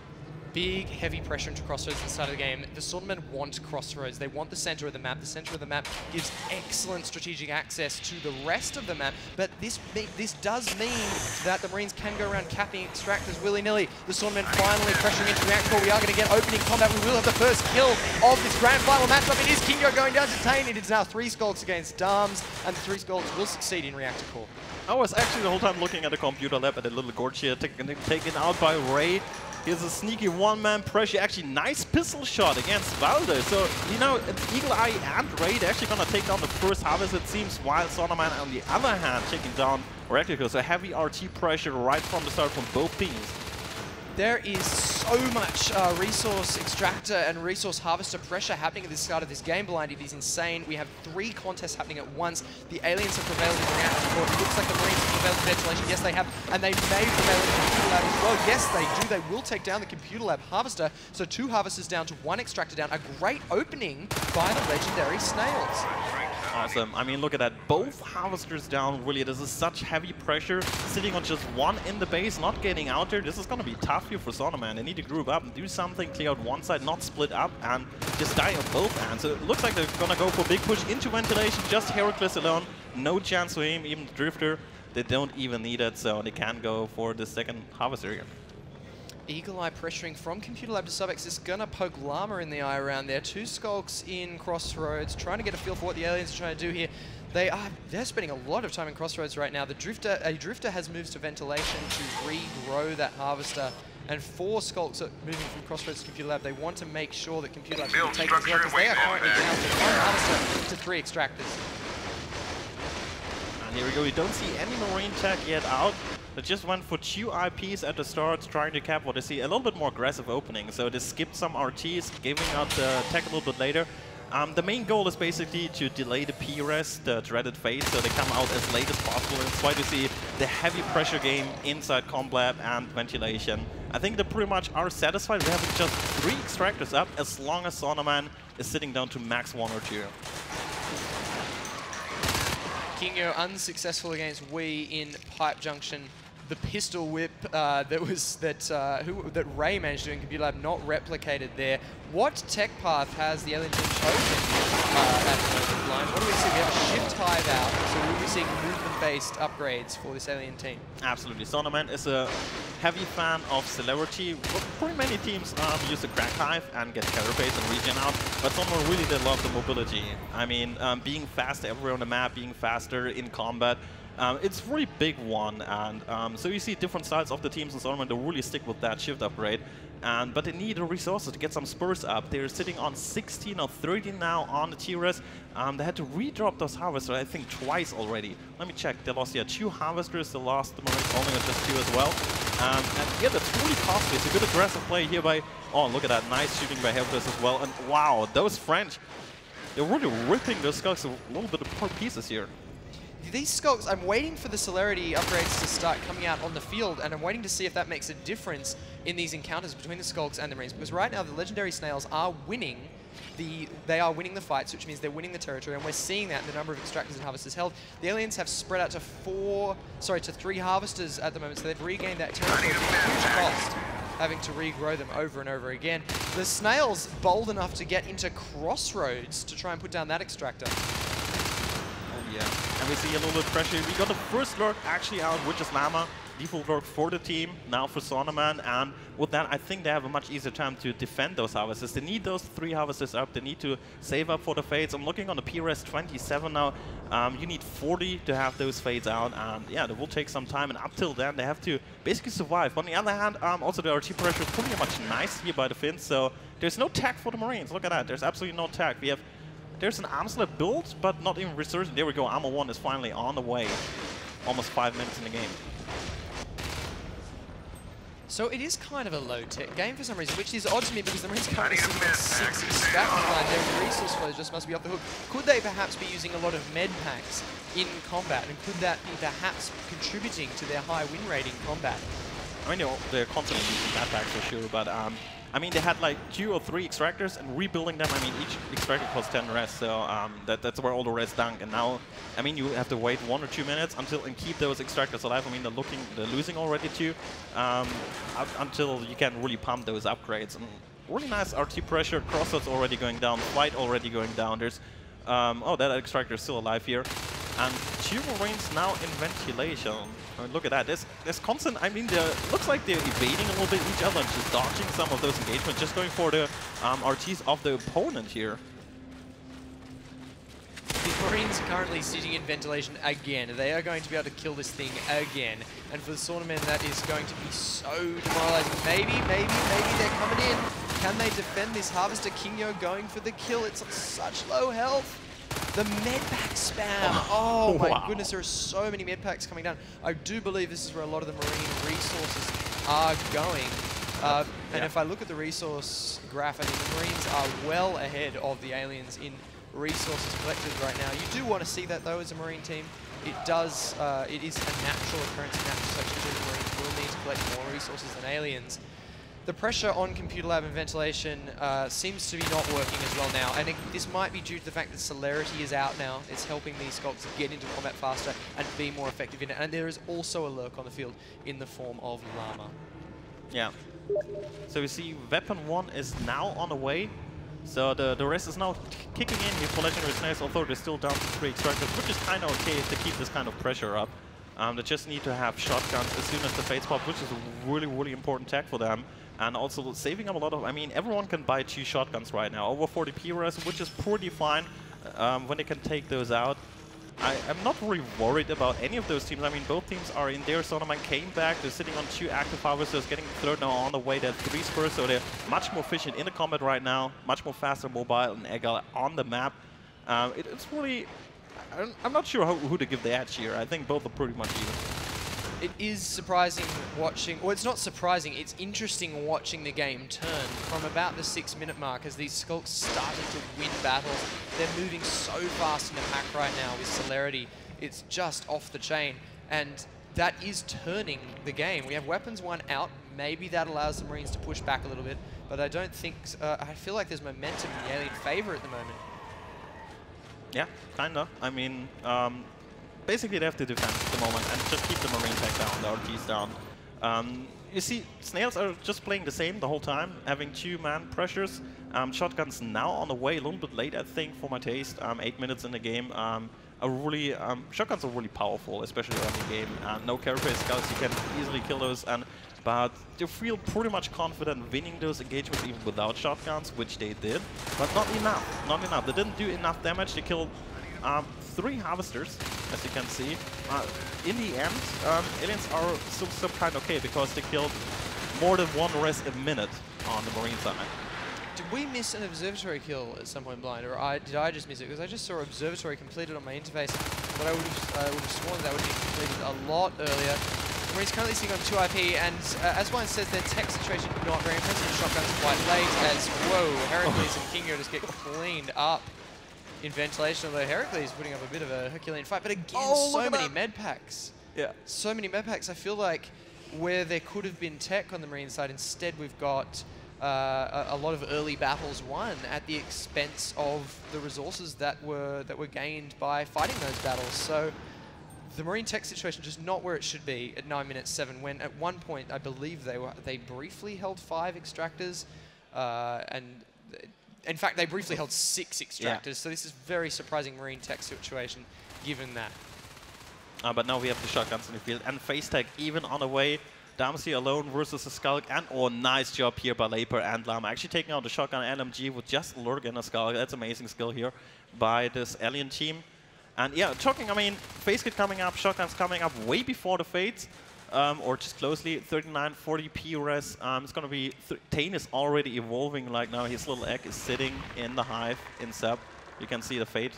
Big, heavy pressure into Crossroads at the start of the game. The Saunamen want Crossroads. They want the center of the map. The center of the map gives excellent strategic access to the rest of the map, but this does mean that the Marines can go around capping extractors willy-nilly. The Saunamen finally pressuring into reactor core. We are going to get opening combat. We will have the first kill of this grand final matchup. It is Kingo going down to Tane. It is now 3 Skulks against Darms, and the 3 Skulks will succeed in reactor core. I was actually the whole time looking at the computer lab at a little Gorge here, taken out by Ray. Here's a sneaky 1-man pressure. Actually, nice pistol shot against Valde. So, you know, Eagle Eye and Ray, they're actually going to take down the first harvest, it seems, while Saunamen, on the other hand, taking down Reactor. So, heavy RT pressure right from the start from both teams. There is so much resource extractor and resource harvester pressure happening at the start of this game, Blind. It is insane. We have 3 contests happening at once. The aliens have prevailed in the reactor core. It looks like the Marines have prevailed in ventilation. Yes, they have. And they may prevail in the computer lab as well. Yes, they do. They will take down the computer lab harvester. So 2 harvesters down to 1 extractor down. A great opening by the Legendary Snails. Awesome. I mean, look at that. Both harvesters down, really. This is such heavy pressure. Sitting on just 1 in the base, not getting out there. This is going to be tough here for Saunamen. They need to group up and do something, clear out one side, not split up, and just die on both ends. So it looks like they're going to go for a big push into ventilation. Just Heracles alone. No chance for him, even the Drifter. They don't even need it, so they can go for the second harvester here. Eagle Eye pressuring from Computer Lab to Subex is going to poke Llama in the eye around there. 2 Skulks in Crossroads, trying to get a feel for what the aliens are trying to do here. They're spending a lot of time in Crossroads right now. A Drifter has moved to ventilation to regrow that harvester. And 4 Skulks are moving from Crossroads to Computer Lab. They want to make sure that Computer Lab can take this well, because they are currently down to 1 harvester to 3 extractors. And here we go. We don't see any Marine tech yet out. They just went for 2 IPs at the start, trying to cap what they see. A little bit more aggressive opening. So they skipped some RTs, giving out the tech a little bit later. The main goal is basically to delay the P-Rest, the dreaded phase, so they come out as late as possible. That's why you see the heavy pressure game inside combat and ventilation. I think they pretty much are satisfied with having just 3 extractors up as long as Saunamen is sitting down to max 1 or 2. Kingo unsuccessful against Wii in Pipe Junction. The pistol whip that Ray managed to do in Computer Lab not replicated there. What tech path has the alien team chosen at the moment, Blind? What do we see? We have a shift hive out, so we'll be seeing movement-based upgrades for this alien team. Absolutely. Saunamen is a heavy fan of celerity. Pretty many teams use the crack hive and get carapace and regen out, but Saunamen really, they love the mobility. I mean, being fast everywhere on the map, being faster in combat, it's a really big one, and so you see different sides of the teams in Saunamen, they really stick with that shift upgrade. But they need the resources to get some spurs up. They're sitting on 16 or 13 now on the TRS. They had to redrop those harvesters, I think, twice already. Let me check. They lost 2 harvesters. They lost the Marines only on just 2 as well. And yeah, that's really costly. It's a good aggressive play here by... Oh, look at that. Nice shooting by Helpers as well. And wow, those French, they're really ripping those skulks a little bit apart pieces here. These skulks, I'm waiting for the celerity upgrades to start coming out on the field, and I'm waiting to see if that makes a difference in these encounters between the skulks and the Marines, because right now the Legendary Snails are winning they are winning the fights, which means they're winning the territory, and we're seeing that in the number of extractors and harvesters held. The aliens have spread out to 3 harvesters at the moment, so they've regained that territory at a huge cost, having to regrow them over and over again. The Snails bold enough to get into Crossroads to try and put down that extractor. Yeah, and we see a little bit of pressure. We got the first lurk actually out, which is Llama. Default lurk for the team, now for Saunamen, and with that I think they have a much easier time to defend those harvesters. They need those 3 harvesters up, they need to save up for the fades. I'm looking on the PRS 27 now. You need 40 to have those fades out, and yeah, that will take some time, and up till then they have to basically survive. But on the other hand, also the RT pressure is pretty much nice here by the Finns, so there's no tech for the Marines. Look at that, there's absolutely no tech. There's an armslet build, but not even resurgent. There we go, Armor 1 is finally on the way. Almost 5 minutes in the game. So it is kind of a low-tech game for some reason, which is odd to me because the Marines currently sitting at 6 extractor line. Their resource flow just must be off the hook. Could they perhaps be using a lot of med packs in combat, and could that be perhaps contributing to their high win rate in combat? I mean, they're constantly using med packs for sure, but I mean, they had like 2 or 3 extractors, and rebuilding them, I mean, each extractor costs 10 res, so that's where all the res dunk. And now, I mean, you have to wait 1 or 2 minutes and keep those extractors alive. I mean, they're losing already too, until you can really pump those upgrades. And really nice RT pressure, Crossroads already going down, Flight already going down. There's, oh, that extractor is still alive here. And 2 Marines now in ventilation. I mean, look at that. There's constant, I mean, looks like they're evading a little bit each other and just dodging some of those engagements, just going for the RTs of the opponent here. The Marines are currently sitting in ventilation again. They are going to be able to kill this thing again. And for the Saunamen, that is going to be so demoralizing. Maybe they're coming in. Can they defend this Harvester? Kingo going for the kill. It's on such low health. The medpack spam. Oh my wow. goodness, there are so many medpacks coming down. I do believe this is where a lot of the Marine resources are going. And if I look at the resource graph, I mean, the Marines are well ahead of the aliens in resources collected right now. You do want to see that though as a Marine team. It does, it is a natural occurrence in natural selection too. The Marines will need to collect more resources than aliens. The pressure on Computer Lab and ventilation seems to be not working as well now, and this might be due to the fact that celerity is out now. It's helping these skulks get into combat faster and be more effective in it, and there is also a lurk on the field in the form of Llama. Yeah. So we see Weapon 1 is now on the way. So the rest is now kicking in here for Legendary Snails, although they're still down to 3 extractors, which is kind of okay to keep this kind of pressure up. They just need to have shotguns as soon as the Fates pop, which is a really, really important tech for them. And also saving up a lot of, I mean, everyone can buy 2 shotguns right now, over 40 PRS, which is pretty fine when they can take those out. I'm not really worried about any of those teams. I mean, both teams are in there. Saunamen came back. They're sitting on 2 active harvesters, getting third now on the way. They're 3 spurs, so they're much more efficient in the combat right now, much more faster, mobile, and agile on the map. It's really, I'm not sure who to give the edge here. I think both are pretty much even. It is surprising watching, well, it's not surprising, it's interesting watching the game turn from about the 6-minute mark as these skulks started to win battles. They're moving so fast in the pack right now with celerity. It's just off the chain. And that is turning the game. We have weapons 1 out. Maybe that allows the Marines to push back a little bit, but I don't think, I feel like there's momentum in the alien favor at the moment. Yeah, kinda. I mean, basically they have to defend at the moment and just keep the Marine tech down, the RTs down. You see, Snails are just playing the same the whole time, having 2-man pressures. Shotguns now on the way, a little bit late, I think, for my taste. 8 minutes in the game. Shotguns are really powerful, especially early game. No carapace scouts, you can easily kill those. But you feel pretty much confident winning those engagements even without shotguns, which they did. But not enough, not enough. They didn't do enough damage. They killed 3 harvesters, as you can see. In the end, aliens are still kind of okay because they killed more than 1 rest a minute on the Marine side. Did we miss an observatory kill at some point, Blind, or did I just miss it? Because I just saw observatory completed on my interface, but I would have sworn that would be completed a lot earlier. The Marines currently sitting on 2 IP, and as Blind says, their tech situation not very impressive. Shotguns quite late, as whoa, Heracles and Kingo just get cleaned up in ventilation, although Heracles putting up a bit of a Herculean fight. But again, so many med packs. Yeah. So many med packs. I feel like where there could have been tech on the Marine side, instead we've got a lot of early battles won at the expense of the resources that were gained by fighting those battles. So the Marine tech situation just not where it should be at 9 minutes 7. When at one point I believe they briefly held 5 extractors, and in fact they briefly held 6 extractors. Yeah. So this is very surprising Marine tech situation, given that. But now we have the shotguns in the field and face tech even on the way. Damsi alone versus a Skulk, and nice job here by Leper and Lama. Actually taking out the shotgun LMG with just a Lurk and a Skulk. That's amazing skill here by this alien team. And yeah, talking, I mean, face kit coming up, shotguns coming up way before the Fates, or just closely, 39-40 P-res. It's going to be, Tane is already evolving, like now his little egg is sitting in the hive in Seb. You can see the Fate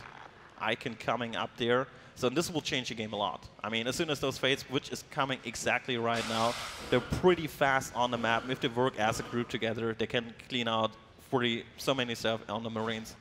icon coming up there. So this will change the game a lot. I mean, as soon as those Fates, which is coming exactly right now, they're pretty fast on the map. If they work as a group together, they can clean out so many stuff on the Marines.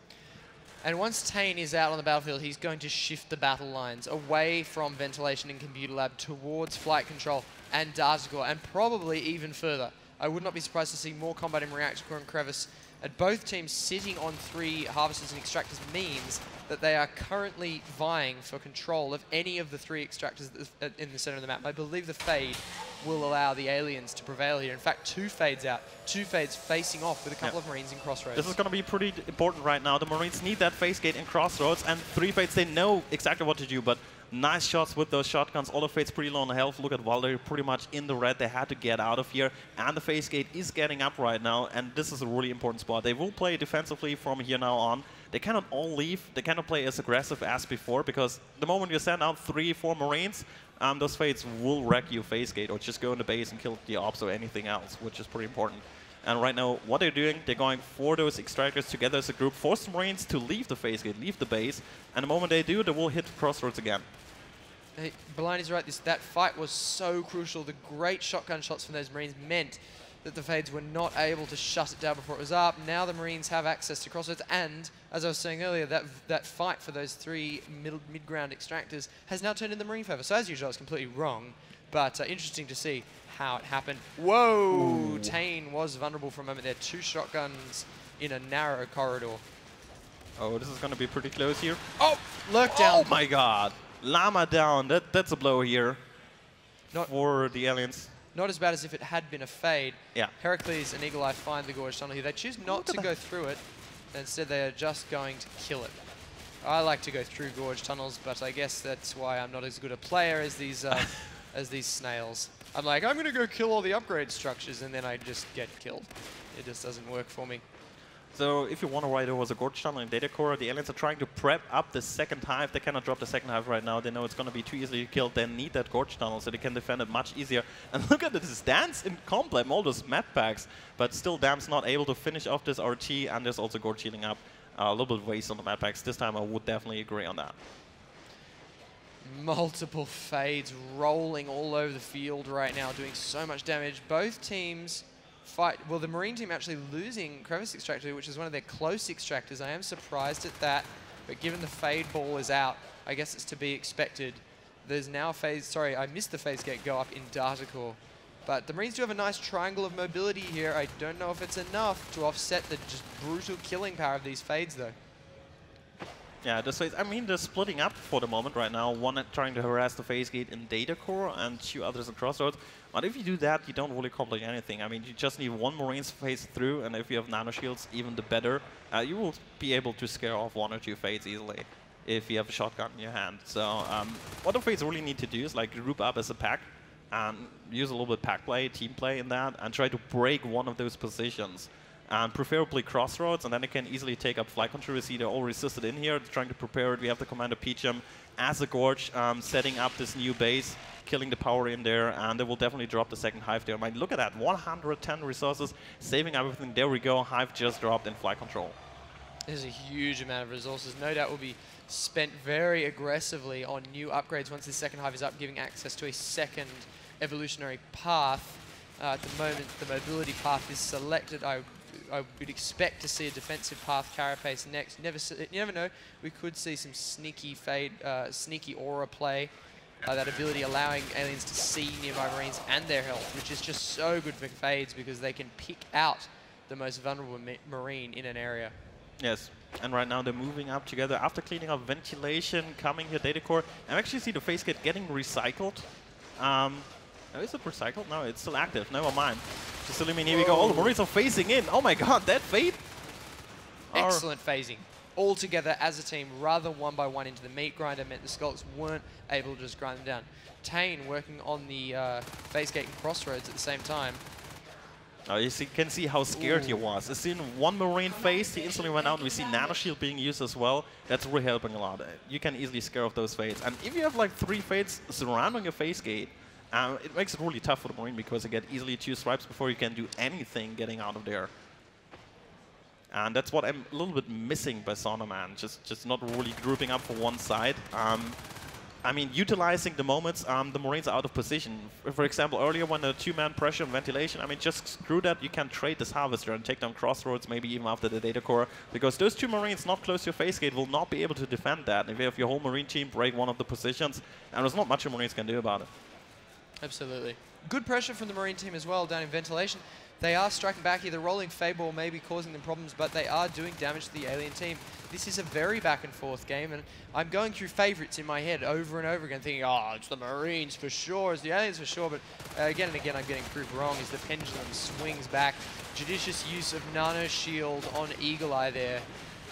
And once Tane is out on the battlefield, he's going to shift the battle lines away from ventilation and computer lab towards flight control and data core, and probably even further. I would not be surprised to see more combat in reactor core and crevice. At both teams sitting on 3 harvesters and extractors means that they are currently vying for control of any of the 3 extractors in the center of the map. I believe the Fade will allow the aliens to prevail here. In fact, 2 Fades out, 2 Fades facing off with a couple of Marines in crossroads. This is going to be pretty important right now. The Marines need that face gate in crossroads, and 3 Fades, they know exactly what to do, but nice shots with those shotguns. All the Fates pretty low on health. Look at Valder, pretty much in the red. They had to get out of here. And the face gate is getting up right now. And this is a really important spot. They will play defensively from here now on. They cannot all leave. They cannot play as aggressive as before, because the moment you send out 3-4 Marines, those Fates will wreck your face gate or just go in the base and kill the ops or anything else, which is pretty important. And right now, what they're doing, they're going for those extractors together as a group, force the Marines to leave the face gate, leave the base. And the moment they do, they will hit crossroads again. Hey, Blind is right. That fight was so crucial. The great shotgun shots from those Marines meant that the Fades were not able to shut it down before it was up. Now the Marines have access to crossroads, and as I was saying earlier, that fight for those 3 mid-ground extractors has now turned in the Marine favor. So as usual, I was completely wrong, but interesting to see how it happened. Whoa! Ooh. Tane was vulnerable for a moment there. 2 shotguns in a narrow corridor. Oh, this is going to be pretty close here. Oh! Lurk down. Oh my god! Llama down. That's a blow here for the aliens. Not as bad as if it had been a Fade. Yeah. Heracles and Eagle Eye find the Gorge Tunnel here. They choose not to go through it. Instead, they are just going to kill it. I like to go through Gorge Tunnels, but I guess that's why I'm not as good a player as these as these snails. I'm like, I'm going to go kill all the upgrade structures, and then I just get killed. It just doesn't work for me. So if you wonder why there was a Gorge Tunnel in Data Core, the aliens are trying to prep up the second hive. They cannot drop the second hive right now. They know it's going to be too easily killed. They need that Gorge Tunnel so they can defend it much easier. And look at this dance in Complem, all those map packs. But still, Dam's not able to finish off this RT, and there's also Gorge healing up. A little bit of waste on the map packs. This time I would definitely agree on that. Multiple Fades rolling all over the field right now, doing so much damage. Both teams fight. Well, the Marine team actually losing Crevice Extractor, which is one of their close extractors. I am surprised at that, but given the Fade ball is out, I guess it's to be expected. There's now a phase, sorry, I missed the phase gate go up in data core. But the Marines do have a nice triangle of mobility here. I don't know if it's enough to offset the just brutal killing power of these fades, though. Yeah, this phase, I mean, they're splitting up for the moment right now. One trying to harass the phase gate in data core and 2 others in crossroads. But if you do that, you don't really accomplish anything. I mean, you just need 1 Marines phase through, and if you have nano shields, even the better. You will be able to scare off 1 or 2 fades easily if you have a shotgun in your hand. So what the fades really need to do is like group up as a pack and use a little bit pack play, team play in that, and try to break one of those positions. And preferably crossroads, and then they can easily take up flight control. You see they're all resisted in here, trying to prepare it. We have the Commander Peachum as a Gorge, setting up this new base, killing the power in there, and they will definitely drop the second Hive there. I mean, look at that, 110 resources, saving everything. There we go, Hive just dropped in flight control. There's a huge amount of resources. No doubt will be spent very aggressively on new upgrades once the second Hive is up, giving access to a second evolutionary path. At the moment, the mobility path is selected. I would expect to see a defensive path carapace next. You never know. We could see some sneaky fade, sneaky aura play. That ability allowing aliens to see nearby Marines and their health, which is just so good for fades because they can pick out the most vulnerable Marine in an area. Yes, and right now they're moving up together after cleaning up ventilation, coming here data core. I actually see the phase gate getting recycled. Is it recycled? No, it's still active. Never mind. Just eliminate. Here we go. All the Marines are phasing in. Oh my god, that fade. Excellent phasing. All together as a team, rather than 1 by 1 into the meat grinder, meant the Skulks weren't able to just grind them down. Tane working on the phase gate and crossroads at the same time. Oh, you can see how scared he was. As soon 1 Marine phased, he instantly went out, and we see Nano Shield being used as well. That's really helping a lot. You can easily scare off those fades. And if you have like 3 fades surrounding a phase gate, it makes it really tough for the Marine because they get easily 2 stripes before you can do anything getting out of there. And that's what I'm a little bit missing by Saunaman, just not really grouping up for one side. I mean, utilizing the moments the Marines are out of position. For example, earlier when the 2-man pressure and ventilation, I mean, just screw that. You can trade this Harvester and take down crossroads, maybe even after the data core, because those 2 Marines not close to your phase gate will not be able to defend that. If you have your whole Marine team break one of the positions, and there's not much your Marines can do about it. Absolutely. Good pressure from the Marine team as well down in ventilation. They are striking back here. The rolling Fade Ball may be causing them problems, but they are doing damage to the alien team. This is a very back and forth game, and I'm going through favorites in my head over and over again, thinking, oh, it's the Marines for sure, it's the aliens for sure, but again and again I'm getting proved wrong as the pendulum swings back. Judicious use of Nano Shield on Eagle Eye there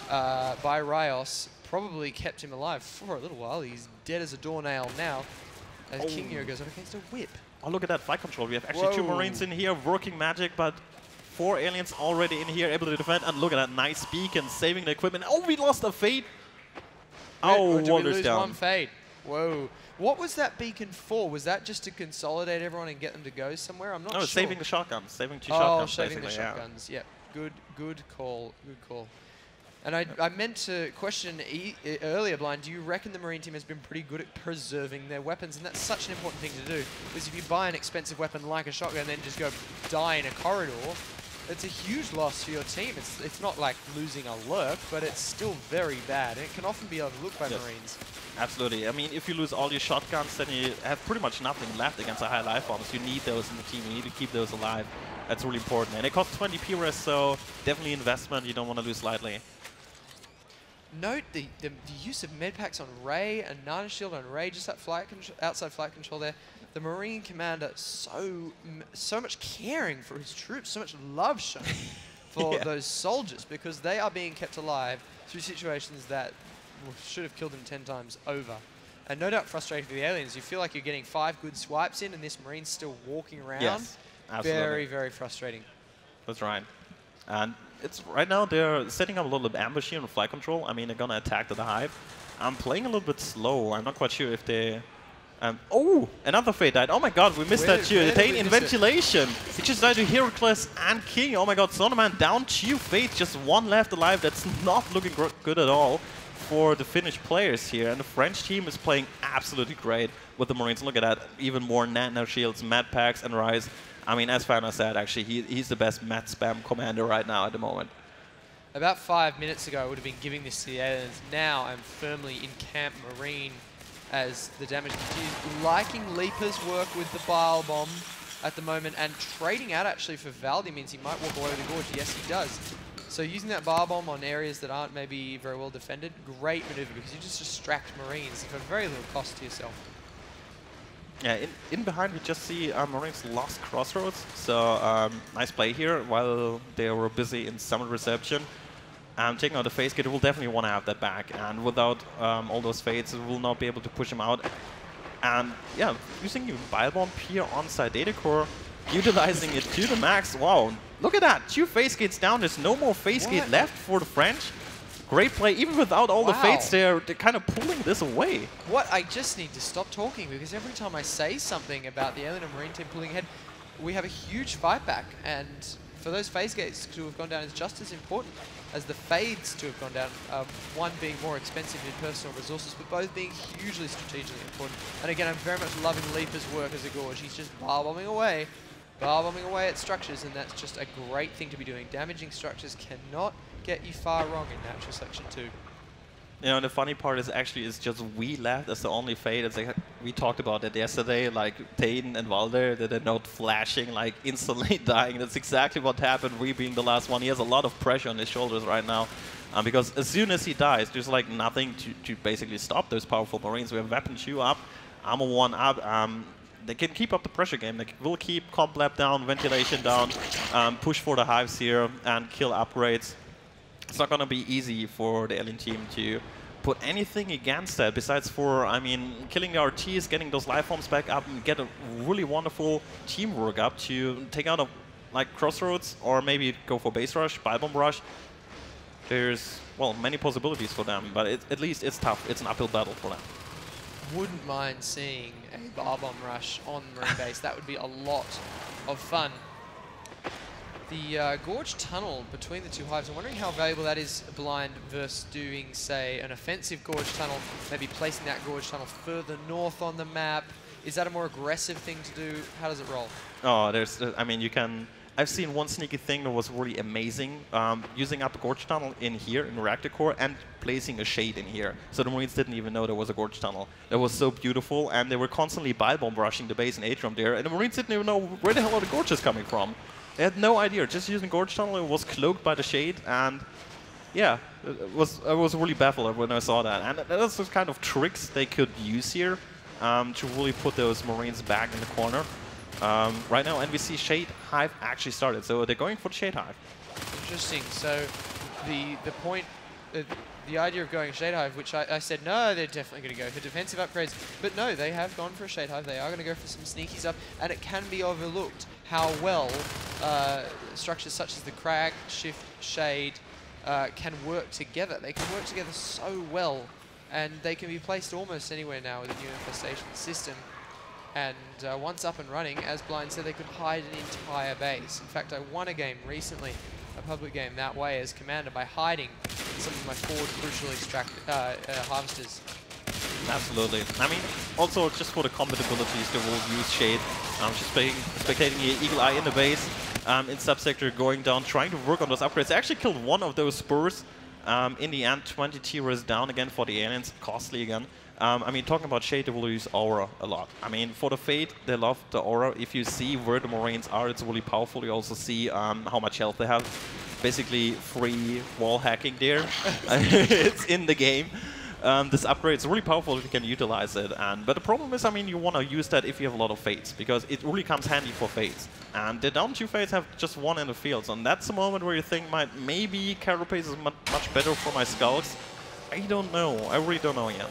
by Rios probably kept him alive for a little while. He's dead as a doornail now as King Nero goes up against a whip. Oh, look at that flight control. We have actually 2 Marines in here working magic, but 4 aliens already in here able to defend. And look at that nice beacon saving the equipment. Oh, we lost a Fade. Oh, did we lose down. 1 Fade? Whoa. What was that beacon for? Was that just to consolidate everyone and get them to go somewhere? I'm not sure. No, saving the shotguns. Saving 2 shotguns. shotguns, Oh, saving the yeah. shotguns. Yep. Good call. Good call. And I meant to question earlier, Blind, do you reckon the Marine team has been pretty good at preserving their weapons? And that's such an important thing to do. Because if you buy an expensive weapon like a shotgun and then just go die in a corridor, it's a huge loss for your team. It's not like losing a lurk, but it's still very bad. And it can often be overlooked by Marines. Absolutely. I mean, if you lose all your shotguns, then you have pretty much nothing left against the high life forms. You need those in the team. You need to keep those alive. That's really important. And it costs 20 PRS, so definitely investment you don't want to lose lightly. Note the use of med packs on Ray and Nano Shield on Ray, just that outside flight control there. The Marine commander so much caring for his troops, so much love shown for those soldiers because they are being kept alive through situations that should have killed them 10 times over. And no doubt frustrating for the aliens. You feel like you're getting 5 good swipes in and this Marine's still walking around. Yes, absolutely. Very, very frustrating. That's right. And it's right now they're setting up a little bit of ambush here on flight control. I mean, they're gonna attack the Hive. I'm playing a little bit slow. I'm not quite sure if they... oh, another Fade died. Oh my god, we missed that too. Tane in ventilation. He just died to Heracles and King. Oh my god, Saunaman down 2 Fades, just 1 left alive. That's not looking good at all for the Finnish players here. And the French team is playing absolutely great with the Marines. Look at that, even more nano shields, med packs, and Rise. I mean, as Fana said, actually, he's the best mat spam commander right now at the moment. About 5 minutes ago, I would have been giving this to the aliens. Now I'm firmly in Camp Marine. as the damage continues. Liking Leaper's work with the Bile Bomb at the moment, and trading out actually for Valdi means he might walk away with the Gorge. Yes, he does. So using that Bile Bomb on areas that aren't maybe very well defended, great maneuver, because you just distract Marines for very little cost to yourself. Yeah, in behind we just see Marines lost Crossroads, so nice play here while they were busy in summon reception. Taking out the Phase Gate, will definitely want to have that back, and without all those Fates, it will not be able to push him out. And yeah, using your Bile Bomb here on side Data Core, utilizing it to the max. Wow, look at that, 2 Phase Gates down, there's no more Phase Gate left for the French. Great play, even without all the Fates, they're kind of pulling this away. What, I just need to stop talking, because every time I say something about the Alien and Marine team pulling ahead, we have a huge fight back, and for those Phase Gates to have gone down is just as important as the Fades to have gone down, one being more expensive in personal resources, but both being hugely strategically important. And again, I'm very much loving Leaper's work as a Gorge. He's just bar bombing away at structures, and that's just a great thing to be doing. Damaging structures cannot get you far wrong in Natural Selection 2. You know, and the funny part is actually it's just we left as the only Fade. It's like we talked about it yesterday, like Tayden and Valder, that they're not flashing, like instantly dying. That's exactly what happened, we being the last one. He has a lot of pressure on his shoulders right now, because as soon as he dies, there's like nothing to basically stop those powerful Marines. We have Weapon 2 up, Armor 1 up. They can keep up the pressure game. They will keep Comp Lab down, Ventilation down, push for the Hives here, and kill upgrades. It's not going to be easy for the alien team to put anything against that, besides for, I mean, killing the RTs, getting those life forms back up, and get a really wonderful teamwork up to take out like Crossroads, or maybe go for base rush, Bile Bomb rush. There's, well, many possibilities for them, but at least it's tough. It's an uphill battle for them. Wouldn't mind seeing a Bile Bomb rush on Marine base. That would be a lot of fun. The Gorge Tunnel between the two hives, I'm wondering how valuable that is blind versus doing, say, an offensive Gorge Tunnel, maybe placing that Gorge Tunnel further north on the map. Is that a more aggressive thing to do? How does it roll? Oh, I mean, you can... I've seen one sneaky thing that was really amazing, using up a Gorge Tunnel in here, in Reactor Core, and placing a shade in here. So the Marines didn't even know there was a Gorge Tunnel. That was so beautiful, and they were constantly Bile Bomb rushing the base in Atrium there, and the Marines didn't even know where the hell are the Gorges coming from. They had no idea, just using Gorge Tunnel, it was cloaked by the shade, and yeah, I was really baffled when I saw that. And that's the kind of tricks they could use here to really put those Marines back in the corner. Right now, NVC Shade Hive actually started, so they're going for the Shade Hive. Interesting. So the point, the idea of going Shade Hive, which I said no, they're definitely going to go for defensive upgrades, but no, they have gone for a Shade Hive. They are going to go for some sneakies up, and it can be overlooked how well structures such as the Crag, Shift, Shade can work together. They can work together so well, and they can be placed almost anywhere now with the new infestation system. And once up and running, as Blind said, they could hide an entire base. In fact, I won a game recently, a public game that way as commander, by hiding some of my forward crucial harvesters. Absolutely. I mean, also just for the combat abilities, they will use Shade. Just spectating here, Eagle Eye in the base, in subsector, going down, trying to work on those upgrades. They actually killed one of those spurs. In the end, 20 T-Res down again for the aliens, costly again. I mean, talking about Shade, they will use Aura a lot. I mean, for the Fate, they love the Aura. If you see where the Marines are, it's really powerful. You also see how much health they have. Basically, free wall hacking there. It's in the game. This upgrade is really powerful if you can utilize it. But the problem is, I mean, you want to use that if you have a lot of Fates, because it really comes handy for Fates. And the down 2 Fates have just one in the field. So that's the moment where you think, maybe Carapace is much better for my Skulks. I don't know. I really don't know yet.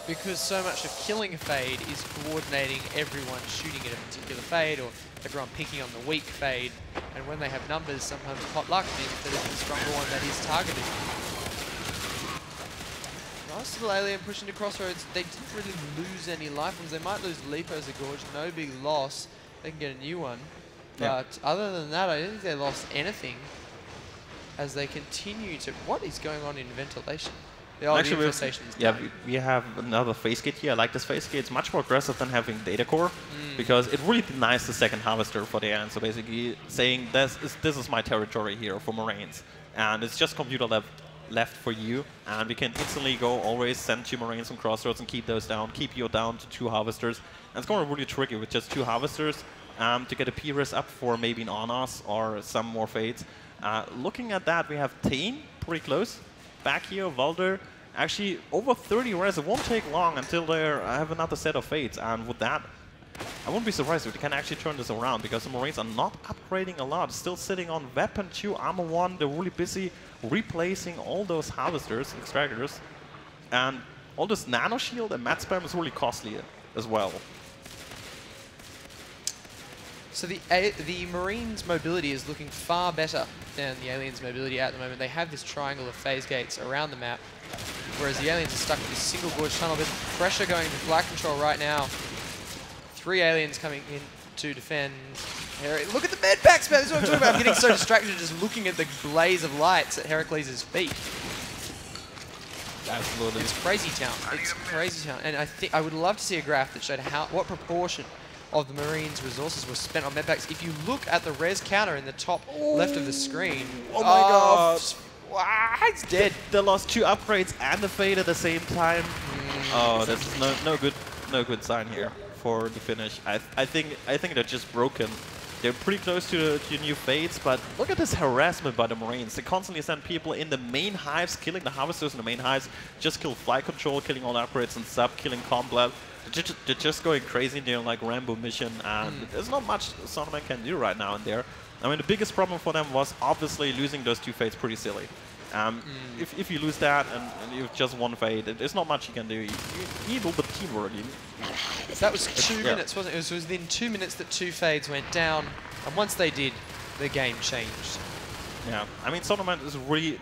Because so much of killing a Fade is coordinating everyone shooting at a particular Fade, or everyone picking on the weak Fade. And when they have numbers, sometimes pot luck means that it's the stronger one that is targeted. Nice little alien pushing to Crossroads. They didn't really lose any life ones. They might lose Leaper as a Gorge, no big loss. They can get a new one. Yeah. But other than that, I don't think they lost anything as they continue to... What is going on in ventilation? Actually, we have another Phase Gate here. I like this Phase Gate. It's much more aggressive than having Data Core, because it really denies the second Harvester for the end. So basically saying, this is my territory here for Marines. And it's just Computer Lab left for you, and we can instantly go always send 2 Marines from Crossroads and keep those down, keep you down to 2 Harvesters. And it's going to be really tricky with just 2 Harvesters to get a P-Res up for maybe an Onas or some more Fates. Looking at that, we have Tain pretty close. Back here, Valder, actually over 30 res. It won't take long until they have another set of Fates, and with that, I wouldn't be surprised if they can actually turn this around, because the Marines are not upgrading a lot. Still sitting on Weapon 2, Armor 1. They're really busy replacing all those Harvesters, Extractors. And all this Nano Shield and Mat Spam is really costly as well. So the Marines' mobility is looking far better than the Aliens' mobility at the moment. They have this triangle of phase gates around the map, whereas the Aliens are stuck with this single gorge tunnel. There's pressure going into flight control right now. 3 Aliens coming in to defend. Look at the med packs, man. This is what I'm talking about. I'm getting so distracted just looking at the blaze of lights at Heracles' feet. Absolutely. It's crazy town. It's crazy town. And I would love to see a graph that showed what proportion of the Marines' resources were spent on med packs. If you look at the res counter in the top left of the screen. Oh my god. Wow, it's dead. They lost 2 upgrades and a fade at the same time. Oh, this is no good sign here for the finish. I think they're just broken. They're pretty close to new fates, but look at this harassment by the Marines. They constantly send people in the main hives, killing the Harvesters in the main hives, just kill flight control, killing all the upgrades and sub, killing combat. They're just going crazy, doing like Rambo mission, and there's not much Saunamen can do right now in there. I mean, the biggest problem for them was obviously losing those 2 fates pretty silly. If you lose that and you have just 1 fate, there's not much you can do. You need a little bit of teamwork. That was 2 minutes, wasn't it? It was within 2 minutes that 2 fades went down, and once they did, the game changed. Yeah, I mean, Saunamen is really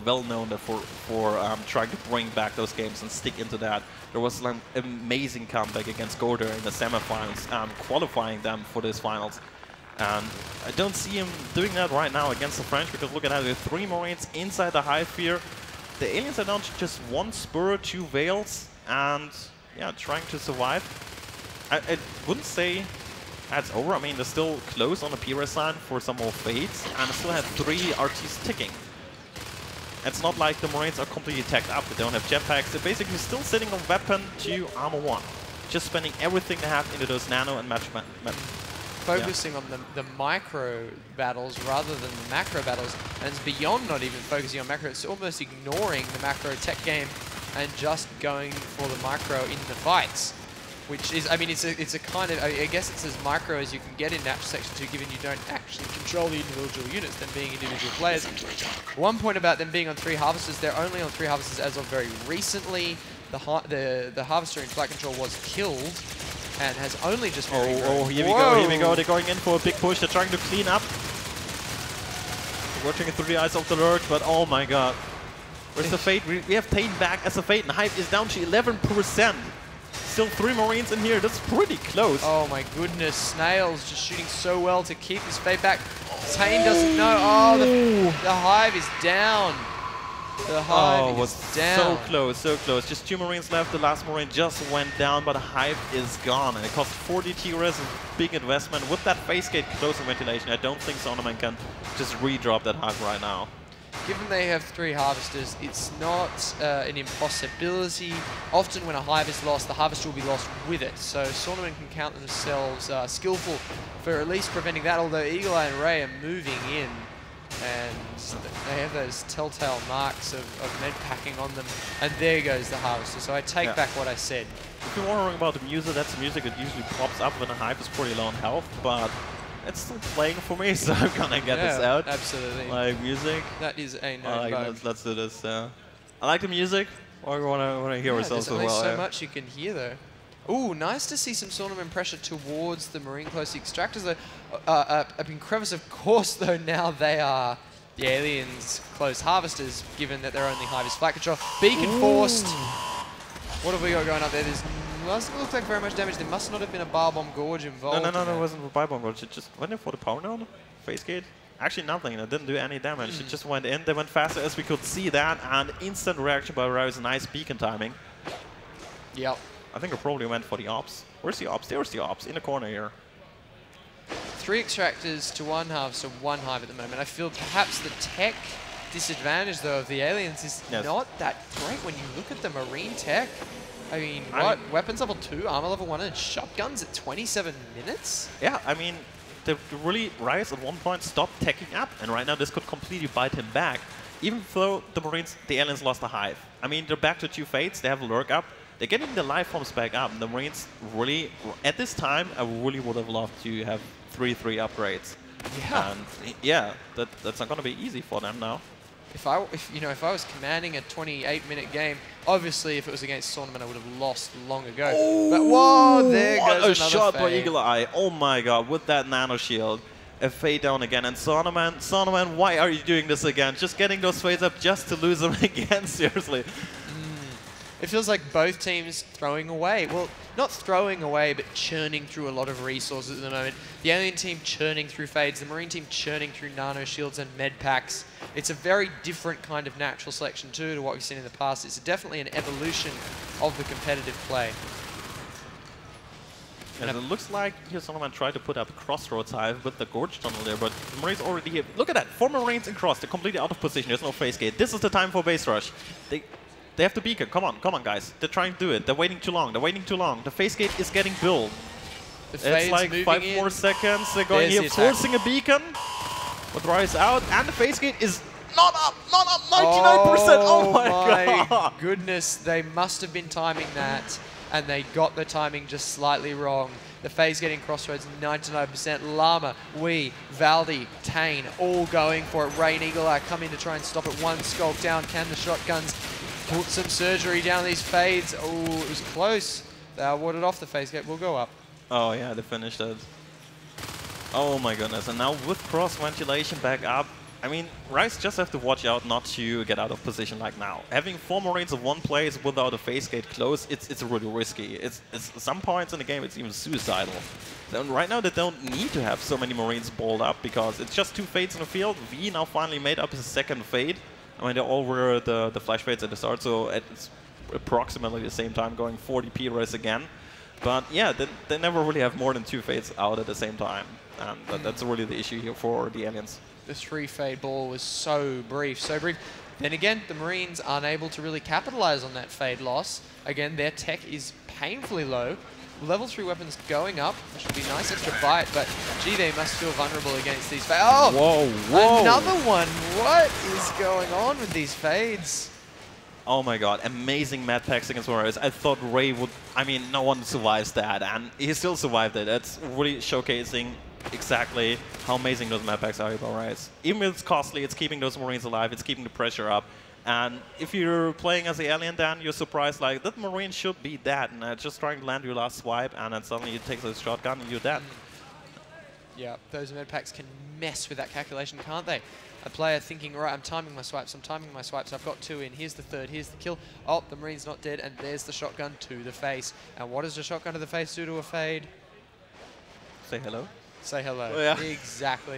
well known for trying to bring back those games and stick into that. There was an amazing comeback against Gorder in the semifinals, qualifying them for these finals. And I don't see him doing that right now against the French, because look at that, we have 3 Marines inside the hive here. The Aliens are down to just 1 Spur, 2 Veils, and yeah, trying to survive. I wouldn't say that's over. I mean, they're still close on the P-Res line for some more Fates, and they still have 3 RTs ticking. It's not like the Marines are completely tacked up. They don't have jetpacks. They're basically still sitting on Weapon 2, Armor 1. Just spending everything they have into those Nano and Match. Focusing on the micro battles rather than the macro battles, and it's beyond not even focusing on macro. It's almost ignoring the macro tech game and just going for the micro in the fights, which is, I mean, it's a kind of, I guess it's as micro as you can get in Natural Section 2, given you don't actually control the individual units, them being individual players. One point about them being on 3 Harvesters, they're only on 3 Harvesters as of very recently. The Harvester in flight control was killed, and has only just here we go. They're going in for a big push. They're trying to clean up. They're watching it through the eyes of the Lurk, but oh my god. Where's the Fate? We have Tain back as a Fate, and Hype is down to 11%. Still 3 Marines in here. That's pretty close. Oh my goodness. Snails just shooting so well to keep his Fate back. Tain doesn't know. Oh, the Hive is down. The Hive is down. So close. Just 2 Marines left. The last Marine just went down, but the Hive is gone. And it cost 40 T-Res, a big investment. With that phase gate close in ventilation, I don't think Saunamen can just redrop that Hive right now. Given they have 3 Harvesters, it's not an impossibility. Often when a Hive is lost, the Harvester will be lost with it. So Saunamen can count themselves skillful for at least preventing that, although Eagle Eye and Ray are moving in. And they have those telltale marks of med packing on them. And there goes the Harvester. So I take back what I said. If you're wondering about the music, that's the music that usually pops up when a Hive is pretty low on health, but it's still playing for me, so I'm gonna get this out. Absolutely. Like music. That is a no. Let's do this. I like the music. Or we wanna hear ourselves as well. There's only so much you can hear though. Ooh, nice to see some Saunamen pressure towards the Marine Close Extractors though. Up in Crevice, of course, though, now they are the Aliens Close Harvesters, given that they're only Hive flight control. Beacon forced. What have we got going up there? Doesn't look like very much damage. There must not have been a Bar Bomb Gorge involved. No, it wasn't a Bar Bomb Gorge. It just went in for the power node, phase gate. Actually, nothing. It didn't do any damage. It just went in. They went faster as we could see that, and instant reaction by Rouse. Nice beacon timing. Yep. I think it probably went for the Ops. Where's the Ops? There's the Ops in the corner here. 3 Extractors to 1 Harvester, 1 Hive at the moment. I feel perhaps the tech disadvantage, though, of the aliens is not that great when you look at the Marine tech. I mean, weapons level 2, armor level 1, and shotguns at 27 minutes? Yeah, I mean, they really Rise at one point stopped teching up, and right now this could completely bite him back. Even though the aliens lost the Hive. I mean, they're back to 2 Fates, they have a Lurk up, they're getting the life forms back up, and the Marines really, at this time, I really would have loved to have 3/3 upgrades. Yeah. And yeah, that's not going to be easy for them now. If I was commanding a 28-minute game, obviously if it was against Saunamen, I would have lost long ago. Oh, but whoa, there goes another shot by fade. Eagle Eye. Oh my god, with that nano shield. A fade down again, and Saunamen, why are you doing this again? Just getting those fades up just to lose them again, seriously. It feels like both teams throwing away. Well, not throwing away, but churning through a lot of resources at the moment. The Alien team churning through fades, the Marine team churning through nano shields and med packs. It's a very different kind of natural selection too to what we've seen in the past. It's definitely an evolution of the competitive play. And it looks like here Saunamen tried to put up a Crossroads Hive with the Gorge Tunnel there, but the Marines already here. Look at that, 4 Marines in cross, they're completely out of position, there's no phase gate. This is the time for base rush. They have to beacon, come on guys. They're trying to do it, they're waiting too long, The phase gate is getting built. It's like 5 more seconds, they're going here, forcing a beacon. But Rise out, and the phase gate is not up, 99%, oh my god. Goodness, they must have been timing that. And they got the timing just slightly wrong. The phase getting Crossroads 99%. Llama, Wee, Valdi, Tane, all going for it. Rain, Eagle Eye come in to try and stop it. 1 skulk down. Can the shotguns put some surgery down these fades? Oh, it was close. They are warded off. The phase gate will go up. Oh yeah, they finished it. Oh my goodness. And now with cross ventilation back up, I mean, Rise just have to watch out not to get out of position like now. Having 4 Marines in one place without a phase gate close, it's really risky. It's some points in the game, it's even suicidal. So right now they don't need to have so many Marines balled up because it's just 2 fades in the field. V now finally made up his 2nd fade. I mean, they all were the flash fades at the start, so it's approximately the same time going 40 P-Res again. But yeah, they never really have more than 2 fades out at the same time. And that's really the issue here for the aliens. The 3 fade ball was so brief, so brief. Then again, the Marines aren't able to really capitalize on that fade loss. Again, their tech is painfully low. Level 3 weapons going up, which would be a nice extra bite, but gee, they must feel vulnerable against these fades. Oh! Whoa! Another one! What is going on with these fades? Oh my god, amazing mad packs against Warriors. I thought Ray would, I mean, no one survives that, and he still survived it. That's really showcasing exactly how amazing those map packs are about Rise. Even if it's costly, it's keeping those Marines alive, it's keeping the pressure up. And if you're playing as the alien, then you're surprised, like, that Marine should be dead, and just trying to land your last swipe, and then suddenly you take the shotgun and you're dead. Yeah, those med packs can mess with that calculation, can't they? A player thinking, right, I'm timing my swipes, I've got 2 in, here's the 3rd, here's the kill. Oh, the Marine's not dead, and there's the shotgun to the face. And what does the shotgun to the face do to a fade? Say hello. Say hello. Oh, yeah. Exactly.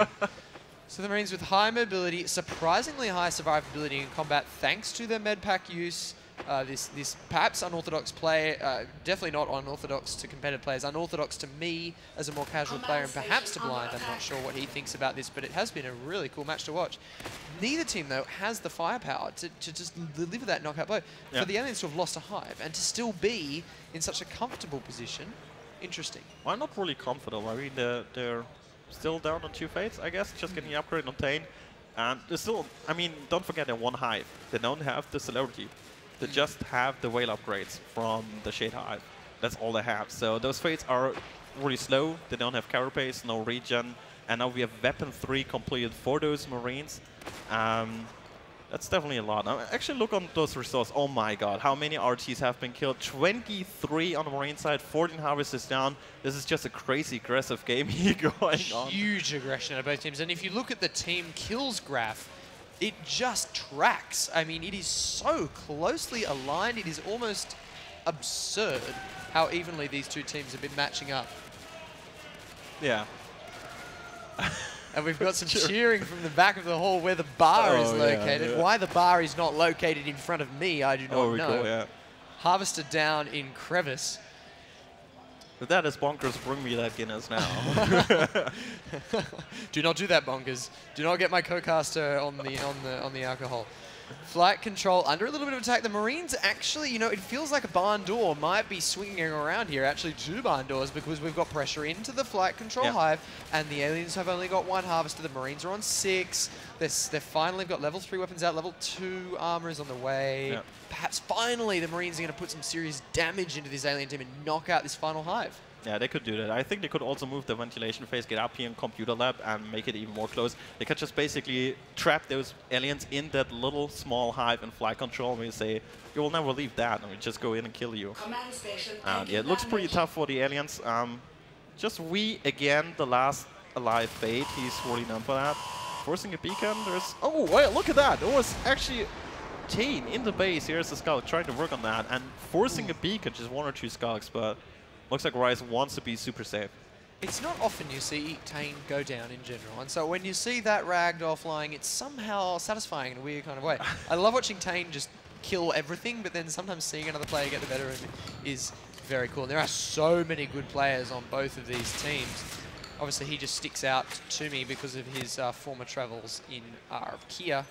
So the Marines with high mobility, surprisingly high survivability in combat, thanks to their med pack use. This perhaps unorthodox play, definitely not unorthodox to competitive players, unorthodox to me as a more casual player, and perhaps to Blind. I'm not sure what he thinks about this, but it has been a really cool match to watch. Neither team, though, has the firepower to just deliver that knockout blow. Yeah. For the aliens to have lost a Hive and to still be in such a comfortable position, interesting. Well, not really comfortable. I mean, they're still down on 2 fates, I guess, just getting the upgrade on Tane. And they're still, I mean, don't forget they're 1 Hive. They don't have the celebrity. They just have the whale upgrades from the Shade Hive. That's all they have. So those fates are really slow. They don't have carapace, no regen. And now we have weapon 3 completed for those Marines. That's definitely a lot. Now, actually look on those resources. Oh my god, how many RTs have been killed? 23 on the Marine side, 14 harvesters down. This is just a crazy aggressive game here going on. Huge aggression at both teams. And if you look at the team kills graph, it just tracks. I mean, it is so closely aligned. It is almost absurd how evenly these 2 teams have been matching up. Yeah. And we've got some cheering from the back of the hall where the bar is located. Yeah. Why the bar is not located in front of me, I do not know. Cool, yeah. Harvester down in Crevice. If that is bonkers, bring me that Guinness now. Do not do that, bonkers. Do not get my co-caster on the alcohol. Flight control under a little bit of attack. The Marines actually, you know, it feels like a barn door might be swinging around here. Actually, 2 barn doors because we've got pressure into the flight control hive, and the aliens have only got 1 harvester. The Marines are on 6. They've finally got level 3 weapons out. Level 2 armor is on the way. Yep. Perhaps finally the Marines are going to put some serious damage into this alien team and knock out this final hive. Yeah, they could do that. I think they could also move the ventilation phase, get up here in computer lab, and make it even more close. They could just basically trap those aliens in that little small hive and flight control. We say, you will never leave that, and we just go in and kill you. And yeah, it looks pretty tough for the aliens. Just we again, the last alive fate. He's 49 for that. Forcing a beacon. There's wait, look at that. There was actually Tane in the base. Here's the Skulk trying to work on that and forcing a beacon, just 1 or 2 Skulks, but. Looks like Rise wants to be super safe. It's not often you see Tane go down in general, and so when you see that ragdoll flying, it's somehow satisfying in a weird kind of way. I love watching Tane just kill everything, but then sometimes seeing another player get the better of him is very cool. And there are so many good players on both of these teams. Obviously, he just sticks out to me because of his former travels in Kia.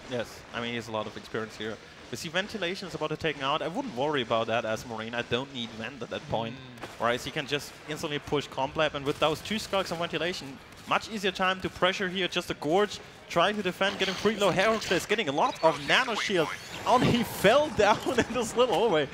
Yes, I mean, he has a lot of experience here. We see ventilation is about to take out. I wouldn't worry about that as Marine. I don't need vent at that point. Whereas he can just instantly push Complab, and with those 2 Skulks on ventilation, much easier time to pressure here. Just a Gorge, trying to defend, getting pretty low. Heracles getting a lot of nano shield. And he fell down in this little hallway.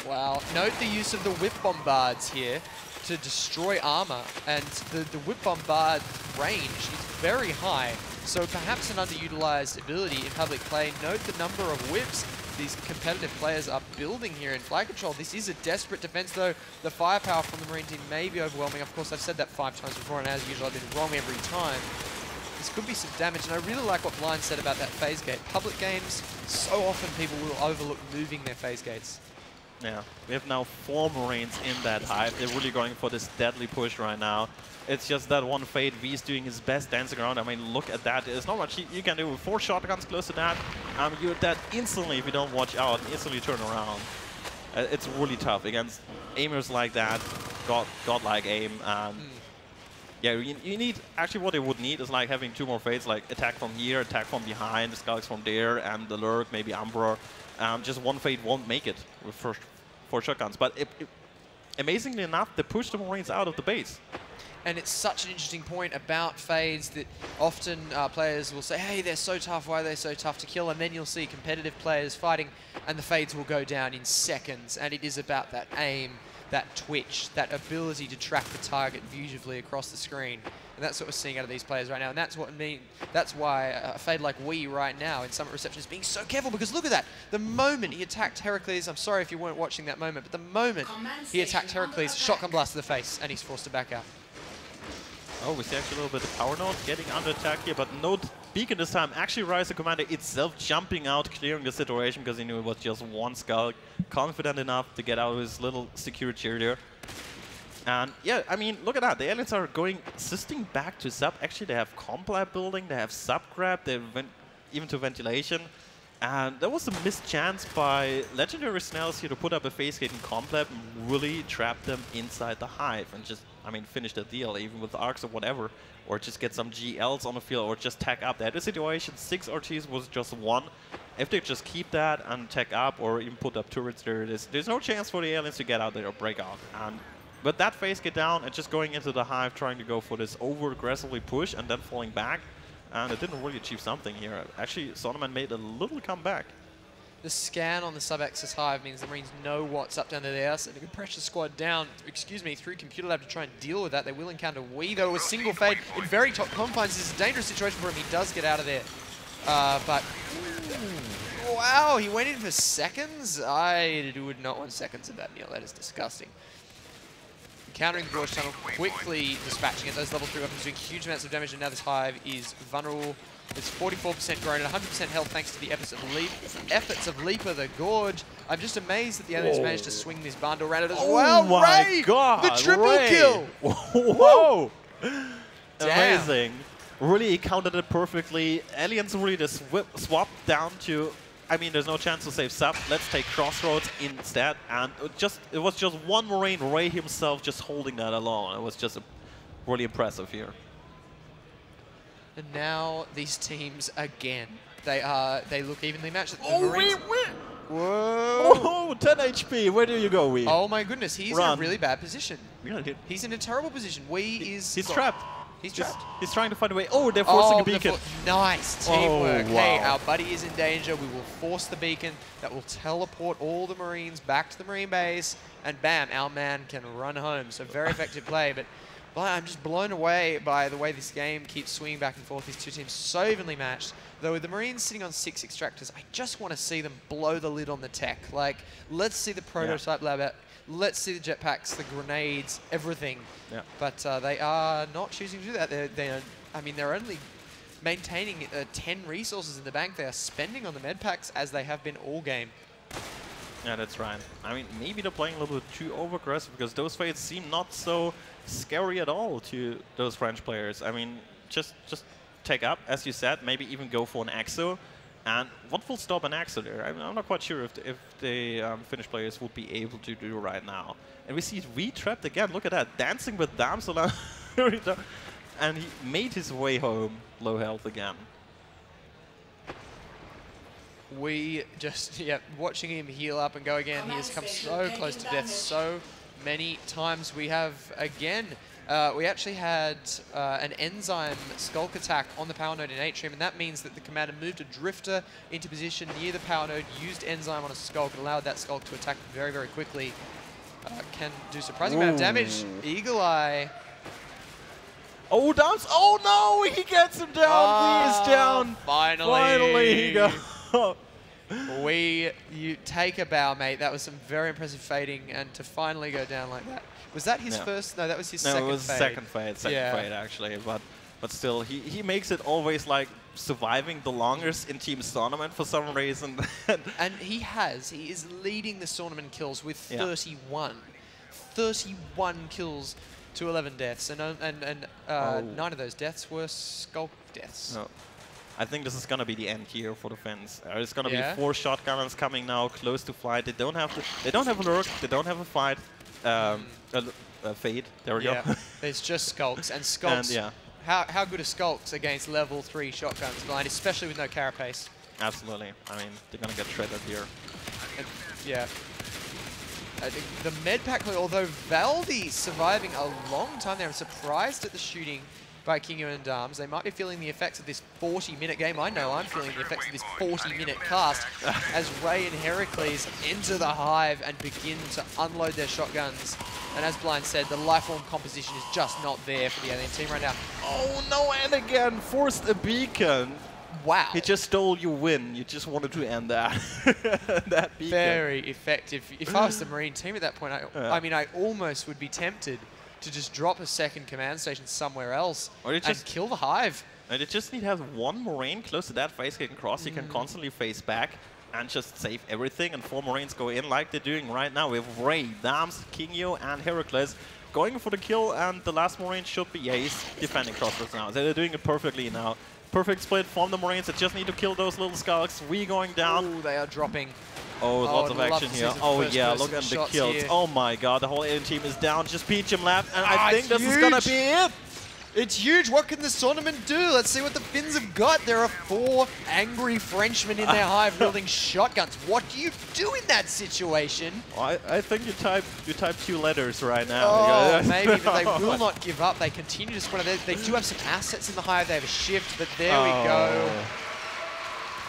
Wow. Note the use of the whip bombards here to destroy armor, and the whip bombard range is very high. So perhaps an underutilized ability in public play. Note the number of whips these competitive players are building here in flight control. This is a desperate defense, though. The firepower from the Marine team may be overwhelming. Of course, I've said that 5 times before, and as usual, I've been wrong every time. This could be some damage, and I really like what Blind said about that phase gate. Public games, so often people will overlook moving their phase gates. Yeah, we have now 4 Marines in that hive. They're really going for this deadly push right now. It's just that one Fade. V is doing his best dancing around. I mean, look at that. There's not much you can do with 4 shotguns close to that. You're dead instantly if you don't watch out and instantly turn around. It's really tough against aimers like that. Godlike aim. Yeah, you need, actually what they would need is like having 2 more Fades, like attack from here, attack from behind, the Skulks from there, and the Lurk, maybe Umbra. Just one Fade won't make it with 4 shotguns. But amazingly enough, they push the Marines out of the base. And it's such an interesting point about Fades that often players will say, hey, they're so tough, why are they so tough to kill? And then you'll see competitive players fighting, and the Fades will go down in seconds. And it is about that aim, that twitch, that ability to track the target visually across the screen. And that's what we're seeing out of these players right now. And that's why a Fade like we right now in Summit Reception is being so careful, because look at that. The moment he attacked Heracles, I'm sorry if you weren't watching that moment, but the moment he attacked Heracles, shotgun blast to the face, and he's forced to back out. Oh, we see actually a little bit of power node getting under attack here, but no beacon this time. Actually, Rise the Commander itself jumping out, clearing the situation because he knew it was just 1 Skulk. Confident enough to get out of his little security area. And yeah, I mean, look at that. The aliens are going, assisting back to sub. Actually, they have Complab building, they have sub grab, they went even to ventilation. And there was a missed chance by Legendary Snails here to put up a phase gate in Complab and really trap them inside the hive and just, I mean, finish the deal, even with arcs or whatever, or just get some GLs on the field, or just tag up. They had a situation, 6 RTs was just 1. If they just keep that and tag up, or even put up turrets there, there's no chance for the aliens to get out there or break out. And with that phase get down and just going into the hive, trying to go for this over-aggressively push and then falling back, and it didn't really achieve something here. Actually, Saunamen made a little comeback. The scan on the sub-axis hive means the Marines know what's up down there. So they can pressure squad down, through computer lab to try and deal with that. They will encounter Wee, though, with single Fade in very top confines. This is a dangerous situation for him. He does get out of there. But, wow, he went in for seconds? I would not want seconds of that, Neil. That is disgusting. Countering the Gorge Tunnel, quickly dispatching it. Those level 3 weapons doing huge amounts of damage, and now this hive is vulnerable. It's 44% grown and 100% health thanks to the efforts of Leaper the Gorge. I'm just amazed that the aliens managed to swing this barn door around it as well. Oh my Ray, god! the triple Ray. kill! Whoa! Damn. Amazing. Really, he countered it perfectly. Aliens really just swapped down to I mean, there's no chance to save sub. Let's take Crossroads instead. And it was just one Marine, Ray himself, just holding that alone. It was just really impressive here. And now these teams again, they look evenly matched. Oh, Marines, Whoa! Oh, 10 HP. Where do you go, Wee? oh my goodness, he's in a really bad position. Yeah, He's in a terrible position. he's trapped. He's trapped. He's trying to find a way. Oh, they're forcing a beacon. Nice teamwork. Oh, wow. Hey, our buddy is in danger. We will force the beacon. That will teleport all the Marines back to the Marine base. And bam, our man can run home. So very effective play. But I'm just blown away by the way this game keeps swinging back and forth. These two teams so evenly matched. Though with the Marines sitting on 6 extractors, I just want to see them blow the lid on the tech. Like, let's see the prototype lab out. Let's see the jetpacks, the grenades, everything. Yeah. But they are not choosing to do that. They're only maintaining 10 resources in the bank. They are spending on the med packs as they have been all game. Yeah, that's right. I mean, maybe they're playing a little bit too over-aggressive because those fights seem not so scary at all to those French players. I mean, just take up, as you said, maybe even go for an Exo. And what will stop an Exo there? I mean, I'm not quite sure if the Finnish players would be able to do right now. And we see it re-trapped again. Look at that, dancing with Damsel. And he made his way home, low health again. We just, watching him heal up and go again. He has come so close to death so many times. We have, again, we actually had an Enzyme Skulk attack on the power node in Atrium, and that means that the commander moved a Drifter into position near the power node, used Enzyme on a Skulk, and allowed that Skulk to attack very, very quickly. Can do surprising amount of damage. Eagle Eye. Oh, Dams! Oh no! He gets him down! He is down! Finally! Finally he got... You take a bow, mate. That was some very impressive fading, and to finally go down like that. Was that his first? No, that was his second fade. No, it was second fade actually. But still, he makes it always like surviving the longest in Team Saunamen for some reason. And he is leading the Saunamen kills with 31. 31 kills to 11 deaths, and 9 of those deaths were Skulk deaths. No. I think this is going to be the end here for the Finns. There's going to be 4 shotgunners coming now, close to flight. They don't have a lurk. They don't have a fight. Fade. There we go. It's just Skulks, and Skulks. And how good are Skulks against level 3 shotguns blind, especially with no carapace? Absolutely. I mean, they're going to get shredded here. And, I think the med pack, although Valdi's surviving a long time there, I'm surprised at the shooting by Kingo and Dams. They might be feeling the effects of this 40-minute game. I know I'm feeling the effects of this 40-minute cast as Ray and Heracles enter the hive and begin to unload their shotguns. And as Blind said, the lifelorn composition is just not there for the alien team right now. Oh no, and again, forced a beacon. Wow. He just stole your win. You just wanted to end that. That beacon. Very effective. If I was the Marine team at that point, I mean, I almost would be tempted to just drop a second command station somewhere else and kill the hive. And you just need to have one Marine close to that face kicking cross. You can constantly face back and just save everything. And 4 Marines go in like they're doing right now. We have Ray, Dams, Kingyo, and Heracles going for the kill. And the last Marine should be, he's defending crossroads now. They're doing it perfectly now. Perfect split from the Marines that just need to kill those little skulks. We going down. Ooh, they are dropping. Oh, lots of action here. Oh yeah, look at the kills. Here. Oh my god, the whole alien team is down. Just Peach him left, and I think this is gonna be it. It's huge. What can the Saunamen do? Let's see what the Finns have got. There are 4 angry Frenchmen in their hive wielding shotguns. What do you do in that situation? Well, I think you type 2 letters right now. Oh, maybe, but they will not give up. They continue to spread. They do have some assets in the hive. They have a shift, but there we go.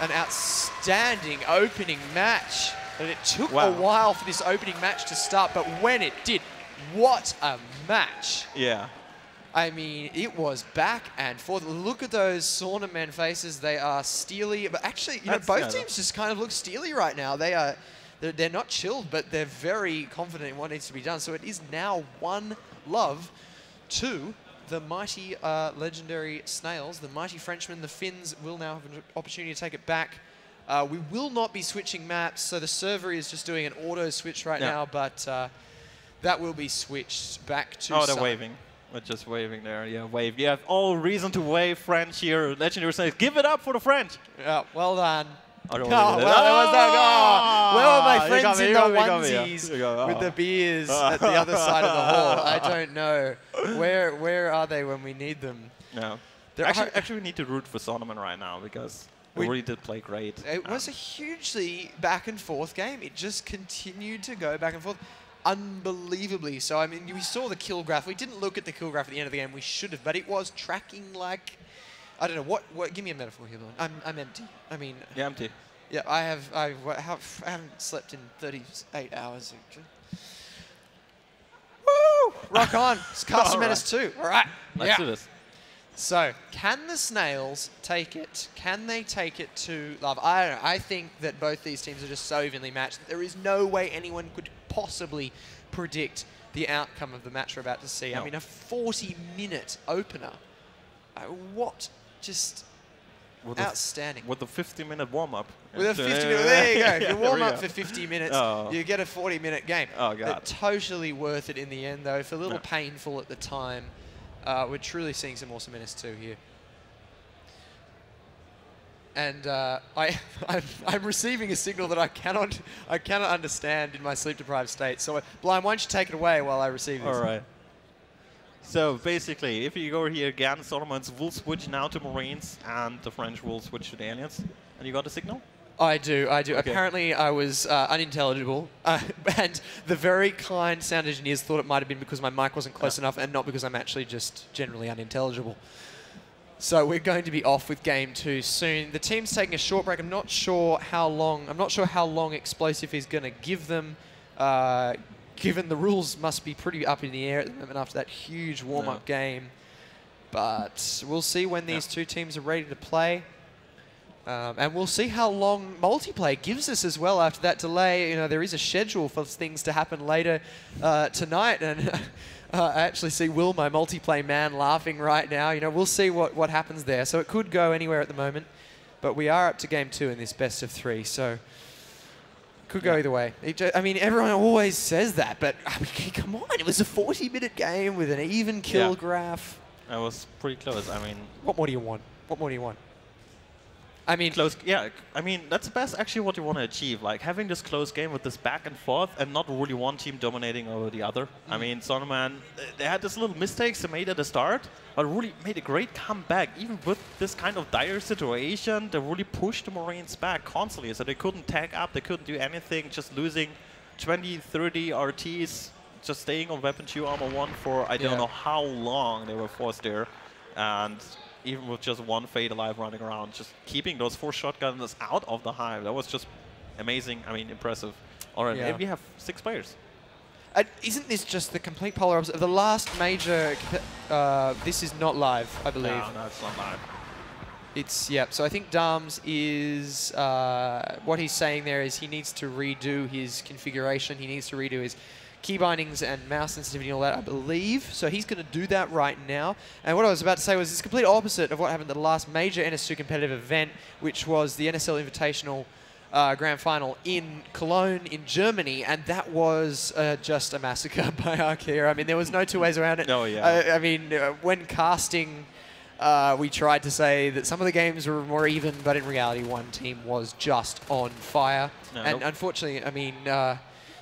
An outstanding opening match. And it took a while for this opening match to start, but when it did, what a match. Yeah. I mean, it was back and forth. Look at those Saunamen faces. They are steely, but actually, you know, both teams just kind of look steely right now. They're not chilled, but they're very confident in what needs to be done. So it is now 1-0 to the mighty legendary Snails, the mighty Frenchmen. The Finns will now have an opportunity to take it back. We will not be switching maps, so the server is just doing an auto switch right now, but that will be switched back to they're waving. They're just waving there. Yeah, wave. You have all reason to wave, French here. Legendary Snails. Give it up for the French. Yeah, well done. I don't Oh, really well, there was no goal. Where were my You got friends me, in you the got me, you got me, yeah. onesies You got me. with the beers at the other side of the hall? I don't know. Where are they when we need them? No. There Actually, we need to root for Saunamen right now because we really did play great. It was a hugely back and forth game. It just continued to go back and forth unbelievably. So, I mean, we saw the kill graph. We didn't look at the kill graph at the end of the game. We should have, but it was tracking like, I don't know, what give me a metaphor here, Bill. I'm empty. I mean... Yeah, empty. Yeah, I haven't slept in 38 hours, actually. Woo! Rock on. It's Custom Menace 2. All right. Let's do this. So, can the Snails take it? Can they take it to Love? I don't know. I think that both these teams are just so evenly matched. There is no way anyone could possibly predict the outcome of the match we're about to see. No. I mean, a 40-minute opener. What just outstanding. With a 50-minute warm-up. With a 50-minute, there you go. If you warm there we up go. for 50 minutes, Oh. you get a 40-minute game. Oh, God. But totally worth it in the end, though. If a little No. painful at the time, we're truly seeing some awesome Menace 2 here. And I'm receiving a signal that I cannot understand in my sleep-deprived state. So, Blind, why don't you take it away while I receive this? All right. So basically, if you go here again, Saunamens will switch now to Marines, and the French will switch to the Aliens. And you got the signal? I do. Okay. Apparently, I was unintelligible, and the very kind sound engineers thought it might have been because my mic wasn't close enough, and not because I'm actually just generally unintelligible. So we're going to be off with Game 2 soon. The team's taking a short break. I'm not sure how long Explosive is going to give them, given the rules must be pretty up in the air at the moment after that huge warm-up game. But we'll see when these two teams are ready to play. And we'll see how long multiplayer gives us as well after that delay. You know, there is a schedule for things to happen later tonight, and I actually see Will, my multiplayer man, laughing right now. You know, we'll see what happens there. So it could go anywhere at the moment, but we are up to Game 2 in this best of 3, so could go either way. I mean, everyone always says that, but I mean, come on, it was a 40-minute game with an even kill graph. That was pretty close. I mean, what more do you want? What more do you want? I mean, close. Yeah, I mean that's best actually what you want to achieve. Like having this close game with this back and forth, and not really one team dominating over the other. I mean, Saunamen, they had this little mistakes they made at the start, but really made a great comeback. Even with this kind of dire situation, they really pushed the Marines back constantly, so they couldn't tag up, they couldn't do anything, just losing 20, 30 RTs, just staying on weapon 2 armor 1 for I don't know how long they were forced there, and even with just one Fade alive running around, just keeping those 4 shotgunners out of the hive. That was just amazing. I mean, impressive. All right, maybe we have 6 players. Isn't this just the complete polar opposite? The last major... this is not live, I believe. No, it's not live. It's, yeah. So I think Dams is... what he's saying there is he needs to redo his configuration. He needs to redo his key bindings and mouse sensitivity and all that, I believe. So he's going to do that right now. And what I was about to say was it's complete opposite of what happened at the last major NS2 competitive event, which was the NSL Invitational Grand Final in Cologne in Germany, and that was just a massacre by Arkea. I mean, there was no two ways around it. Oh, yeah. I mean, when casting, we tried to say that some of the games were more even, but in reality, one team was just on fire. No. And unfortunately, I mean...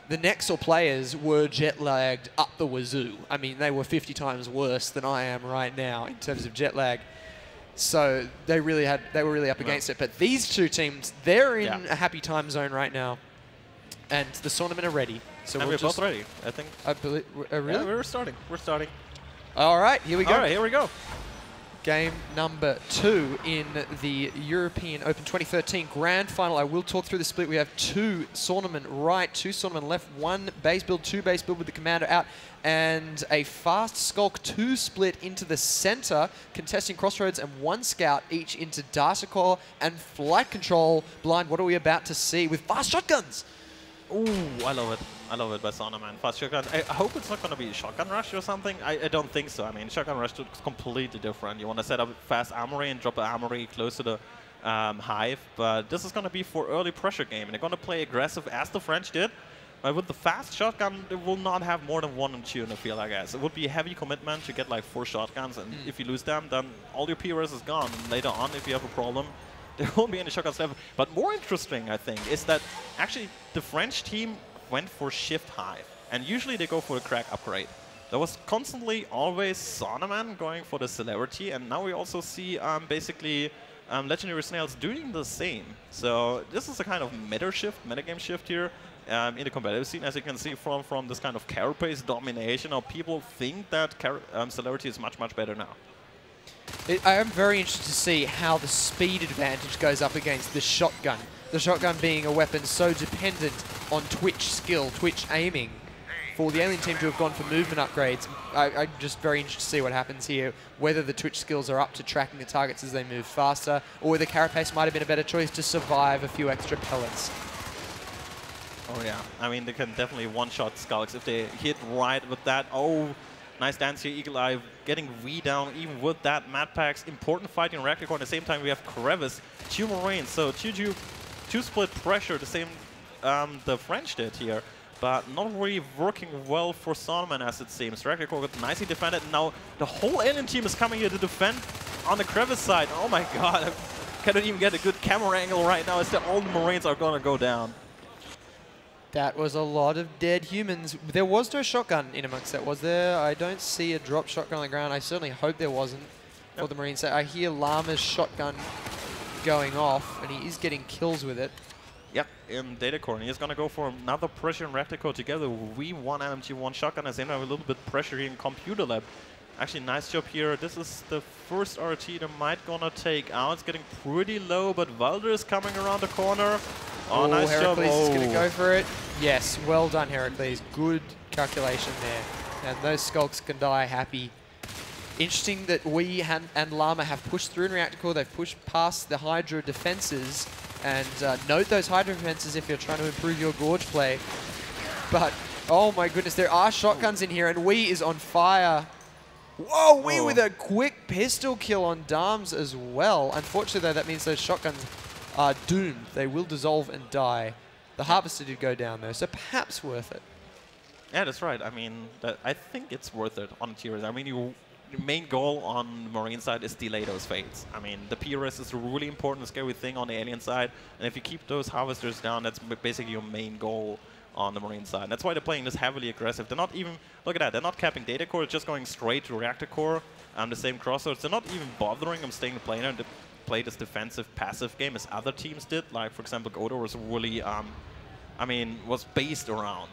the Nexel players were jet-lagged up the wazoo. I mean, they were 50 times worse than I am right now in terms of jet lag. So they were really up against it. But these two teams, they're in a happy time zone right now, and the Saunamen are ready. So and we're both ready, I think. I believe. Really? Yeah, we're starting. We're starting. All right, here we go. All right, here we go. Game number 2 in the European Open 2013 Grand Final. I will talk through the split. We have 2 Saunamen right, 2 Saunamen left, 1 base build, 2 base build with the commander out, and a fast Skulk 2 split into the center, contesting Crossroads, and 1 scout each into data core and flight control. Blind, what are we about to see with fast shotguns? Ooh, I love it. I love it by Saunamen. Fast shotgun. I hope it's not going to be a shotgun rush or something. I don't think so. I mean, shotgun rush looks completely different. You want to set up fast armory and drop an armory close to the hive. But this is going to be for early pressure game. And they're going to play aggressive as the French did. But with the fast shotgun, they will not have more than 1 and 2 in the field, I guess. It would be a heavy commitment to get like 4 shotguns. And if you lose them, then all your PRS is gone. And later on, if you have a problem, There won't be any shotguns left. But more interesting, I think, is that actually the French team went for Shift Hive. And usually they go for the crack upgrade. There was constantly always Saunamen going for the Celerity, and now we also see basically Legendary Snails doing the same. So this is a kind of metagame shift here in the competitive scene, as you can see from this kind of carry-based domination. How people think that Celerity is much, much better now. I am very interested to see how the speed advantage goes up against the shotgun. The shotgun being a weapon so dependent on twitch skill, twitch aiming. For the alien team to have gone for movement upgrades, I'm just very interested to see what happens here, whether the twitch skills are up to tracking the targets as they move faster, or whether carapace might have been a better choice to survive a few extra pellets. Oh yeah, I mean, they can definitely one-shot Skulks if they hit right with that. Oh, nice dance here, Eagle Eye getting V down even with that Mad Packs. Important fighting Reactor Core. At the same time, we have Crevice, 2 Marines, so 2 split pressure, the same the French did here. But not really working well for Saunamen, as it seems. Reactor Core got nicely defended. Now the whole alien team is coming here to defend on the Crevice side. Oh my god, I cannot even get a good camera angle right now as all the Marines are going to go down. That was a lot of dead humans. There was no shotgun in amongst that, was there? I don't see a drop shotgun on the ground. I certainly hope there wasn't for the Marines. I hear Llama's shotgun going off, and he is getting kills with it. Yep, in Data Core, and he's going to go for another pressure in Reactor Core together. V1 LMG1 shotgun as they have a little bit pressure here in Computer Lab. Actually, nice job here. This is the first RT they might gonna take out. It's getting pretty low, but Valder is coming around the corner. Oh, nice job. Heracles is going to go for it. Yes, well done, Heracles. Good calculation there. And those Skulks can die happy. Interesting that we and Llama have pushed through in Reactor Core. They've pushed past the Hydra defenses. And note those Hydra defenses if you're trying to improve your Gorge play. But, oh my goodness, there are shotguns in here, and Wee is on fire. Whoa, Wee with a quick pistol kill on Darms as well. Unfortunately, though, that means those shotguns are doomed. They will dissolve and die. The Harvester did go down, though, so perhaps worth it. Yeah, that's right. I mean, I think it's worth it on tiers. I mean, the main goal on the Marine side is delay those fades. I mean, the PRS is a really important, scary thing on the Alien side, and if you keep those Harvesters down, that's basically your main goal on the Marine side. That's why they're playing this heavily aggressive. They're not even, look at that, they're not capping Data Core, it's just going straight to Reactor Core, the same crossroads. They're not even bothering them staying planar to play this defensive, passive game as other teams did. Like, for example, Godor was really, I mean, was based around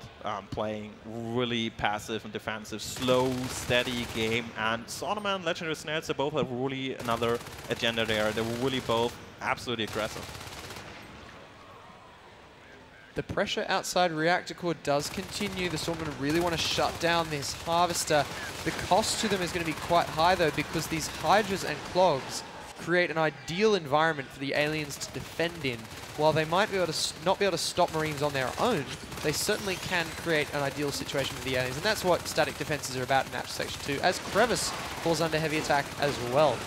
playing really passive and defensive, slow, steady game. And Saunamen and Legendary Snails, they both have really another agenda there. They're really both absolutely aggressive. The pressure outside Reactor Core does continue. The Stormmen really want to shut down this Harvester. The cost to them is going to be quite high, though, because these Hydras and Clogs create an ideal environment for the aliens to defend in. While they might be able to not be able to stop Marines on their own, they certainly can create an ideal situation for the aliens, and that's what static defenses are about in Natural Section 2, as Crevice falls under heavy attack as well.